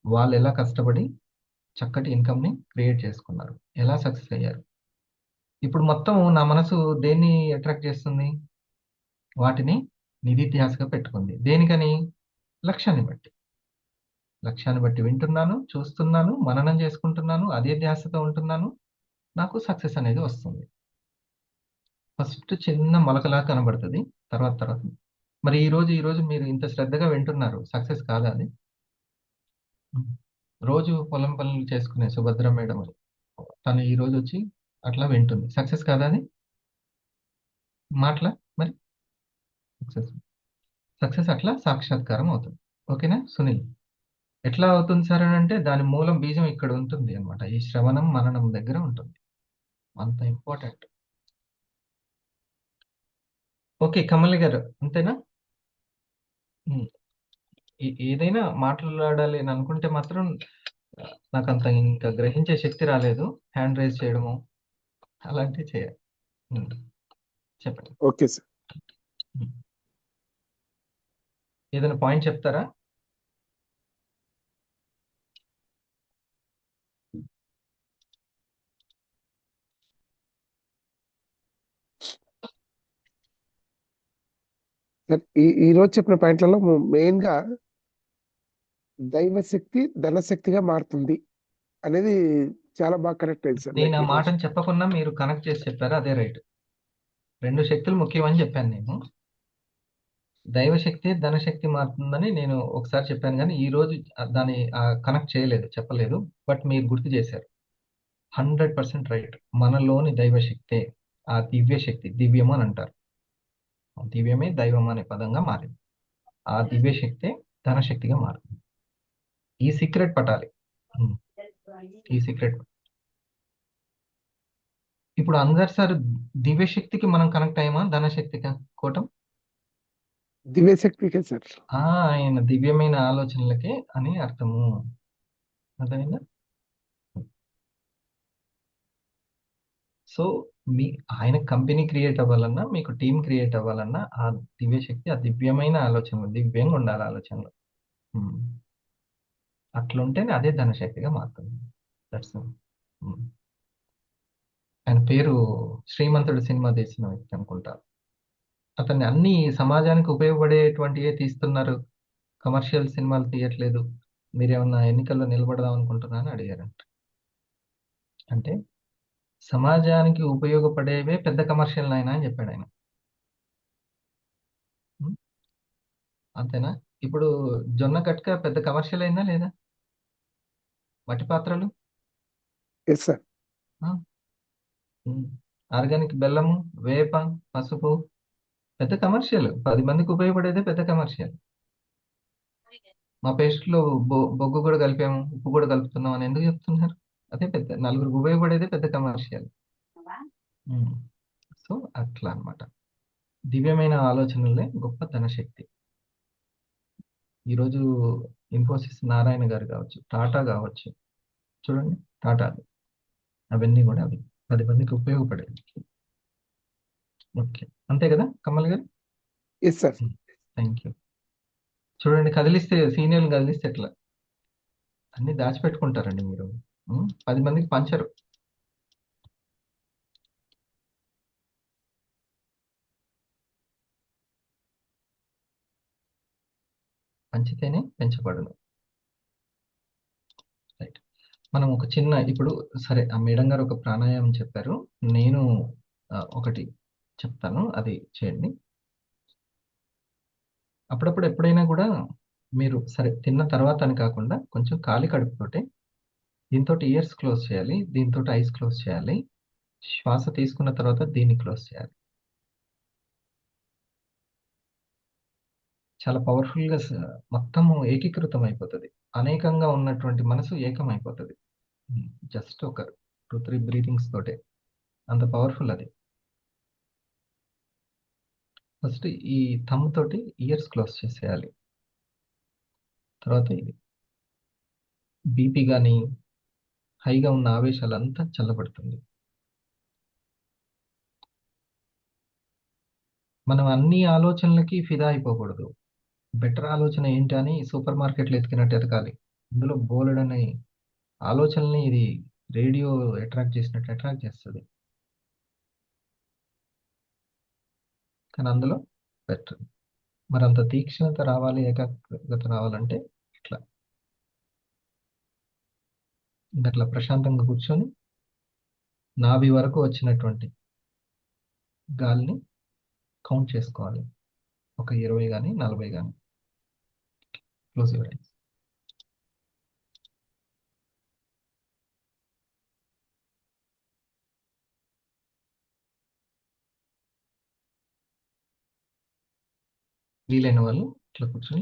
వాళ్ళు ఎలా కష్టపడి చక్కటి ఇన్కమ్ని క్రియేట్ చేసుకున్నారు, ఎలా సక్సెస్ అయ్యారు. ఇప్పుడు మొత్తం నా మనసు దేన్ని అట్రాక్ట్ చేస్తుంది? వాటిని నిధిధ్యాసగా పెట్టుకుంది. దేనికని? లక్ష్యాన్ని బట్టి. లక్ష్యాన్ని బట్టి వింటున్నాను, చూస్తున్నాను, మననం చేసుకుంటున్నాను, అదే ధ్యాసతో ఉంటున్నాను, నాకు సక్సెస్ అనేది వస్తుంది. ఫస్ట్ చిన్న మొలకలా కనబడుతుంది, తర్వాత తర్వాత. మరి ఈ రోజు మీరు ఇంత శ్రద్ధగా వింటున్నారు, సక్సెస్ కాదా అది? రోజు పొలం పనులు చేసుకునే సుభద్ర మేడం అని, తను ఈ రోజు వచ్చి అట్లా వింటుంది, సక్సెస్ కాదా అది? మాటల మరి సక్సెస్. సక్సెస్ అట్లా సాక్షాత్కారం అవుతుంది. ఓకేనా సునీల్? ఎట్లా అవుతుంది సార్ అని అంటే, దాని మూలం బీజం ఇక్కడ ఉంటుంది అనమాట, ఈ శ్రవణం మననం దగ్గర ఉంటుంది. అంత ఇంపార్టెంట్. ఓకే కమల్ గారు, అంతేనా? ఏదైనా మాట్లాడాలి అని అనుకుంటే మాత్రం నాకు అంత ఇంకా గ్రహించే శక్తి రాలేదు. హ్యాండ్ రైజ్ చేయడము అలాంటివి చేయాలి. చెప్పండి. Okay sir. ఏదైనా పాయింట్ చెప్తారా? సార్ ఈ రోజు చెప్పిన పాయింట్లలో మెయిన్ గా దైవశక్తి ధనశక్తిగా మారుతుంది అనేది చాలా బాగా కరెక్ట్ అయింది సార్. నేను ఆ మాటను చెప్పకుండా మీరు కనెక్ట్ చేసి చెప్పారు, అదే రైట్. రెండు శక్తులు ముఖ్యమని చెప్పాను నేను. దైవశక్తి ధనశక్తి మారుతుందని నేను ఒకసారి చెప్పాను, కానీ ఈ రోజు దాన్ని కనెక్ట్ చేయలేదు, చెప్పలేదు. బట్ మీరు గుర్తు చేశారు. 100% రైట్. మనలోని దైవశక్తే ఆ దివ్య శక్తి, దివ్యము అని అంటారు. దివ్యమే దైవం అనే పదంగా మారింది. ఆ దివ్య శక్తే ధనశక్తిగా మారింది. ఈ సీక్రెట్ పట్టాలి. ఈ సీక్రెట్. ఇప్పుడు అందరు సార్ దివ్య శక్తికి మనం కనెక్ట్ అయ్యామా, ధనశక్తిగా కోటం? దివ్యశక్తికే సార్. ఆయన దివ్యమైన ఆలోచనలకే అని అర్థము. అర్థమైందా? సో ఆయన కంపెనీ క్రియేట్ అవ్వాలన్నా, మీకు టీం క్రియేట్ అవ్వాలన్నా, ఆ దివ్య శక్తి, ఆ దివ్యమైన ఆలోచనలు, దివ్యంగా ఉండాలి ఆలోచనలు. అట్లుంటేనే అదే ధనశక్తిగా మారుతుంది. దట్స్ ఆయన పేరు శ్రీమంతుడు సినిమా తీసిన వ్యక్తి అనుకుంటా. అతన్ని అన్ని సమాజానికి ఉపయోగపడేటువంటివే తీస్తున్నారు, కమర్షియల్ సినిమాలు తీయట్లేదు, మీరేమన్నా ఎన్నికల్లో నిలబడదాం అనుకుంటున్నా అని అడిగారంట. అంటే సమాజానికి ఉపయోగపడేవే పెద్ద కమర్షియల్ నాయన అని చెప్పాడు ఆయన. అంతేనా? ఇప్పుడు జొన్న కట్క పెద్ద కమర్షియల్ అయిందా లేదా? మట్టి పాత్రలు, ఎస్ సార్. ఆర్గానిక్ బెల్లము, వేప, పసుపు పెద్ద కమర్షియల్. 10 మందికి ఉపయోగపడేదే పెద్ద కమర్షియల్. మా పేస్ట్లో బొగ్గు కూడా కలిపాము, ఉప్పు కూడా కలుపుతున్నాం అని ఎందుకు చెప్తున్నారు? అదే పెద్ద, నలుగురికి ఉపయోగపడేదే పెద్ద కమర్షియల్. సో అట్లా అన్నమాట. దివ్యమైన ఆలోచనలే గొప్ప ధనశక్తి. ఈరోజు ఇన్ఫోసిస్ నారాయణ గారు కావచ్చు, టాటా కావచ్చు, చూడండి టాటా, అవన్నీ కూడా అవి 10 మందికి ఉపయోగపడేవి. ఓకే. అంతే కదా Kamal garu? Yes sir. Thank you. చూడండి, కదిలిస్తే సీనియర్లు కదిలిస్తే ఎట్లా అన్ని దాచిపెట్టుకుంటారండి మీరు. 10 మందికి పంచరు. పంచితేనే పెంచబడును. రైట్. మనం ఒక చిన్న ఇప్పుడు సరే, ఆ మేడం గారు ఒక ప్రాణాయామం చెప్పారు. నేను ఒకటి చెప్తాను, అది చేయండి. అప్పుడప్పుడు ఎప్పుడైనా కూడా మీరు సరే తిన్న తర్వాత అని కాకుండా కొంచెం ఖాళీ కడుపుతోటే దీంతో ఇయర్స్ క్లోజ్ చేయాలి, దీంతో ఐస్ క్లోజ్ చేయాలి, శ్వాస తీసుకున్న తర్వాత దీన్ని క్లోజ్ చేయాలి. చాలా పవర్ఫుల్గా మొత్తము ఏకీకృతం అయిపోతుంది. అనేకంగా ఉన్నటువంటి మనసు ఏకం అయిపోతుంది. జస్ట్ ఒక 2-3 బ్రీతింగ్స్ తోటే అంత పవర్ఫుల్ అది. ఫస్ట్ ఈ థమ్ తోటి ఇయర్స్ క్లోజ్ చేసేయాలి. తర్వాత ఇది బీపీ కానీ హైగా ఉన్న ఆవేశాలంతా చల్లబడుతుంది. మనం అన్ని ఆలోచనలకి ఫిదా అయిపోకూడదు. బెటర్ ఆలోచన ఏంటి అని సూపర్ మార్కెట్లో ఎతికినట్టు ఎతకాలి. ఇందులో బోలెడని ఆలోచనల్ని ఇది రేడియో అట్రాక్ట్ చేసినట్టు అట్రాక్ట్ చేస్తుంది. కానీ అందులో బెటర్. మరి అంత తీక్షణత రావాలి, ఏకాగ్రత రావాలంటే ఇట్లా అట్లా ప్రశాంతంగా కూర్చొని నాభి వరకు వచ్చినటువంటి గాలిని కౌంట్ చేసుకోవాలి. ఒక 20 కానీ 40 కానీ. Close your eyes. వీలైన వాళ్ళు ఇట్లా కూర్చొని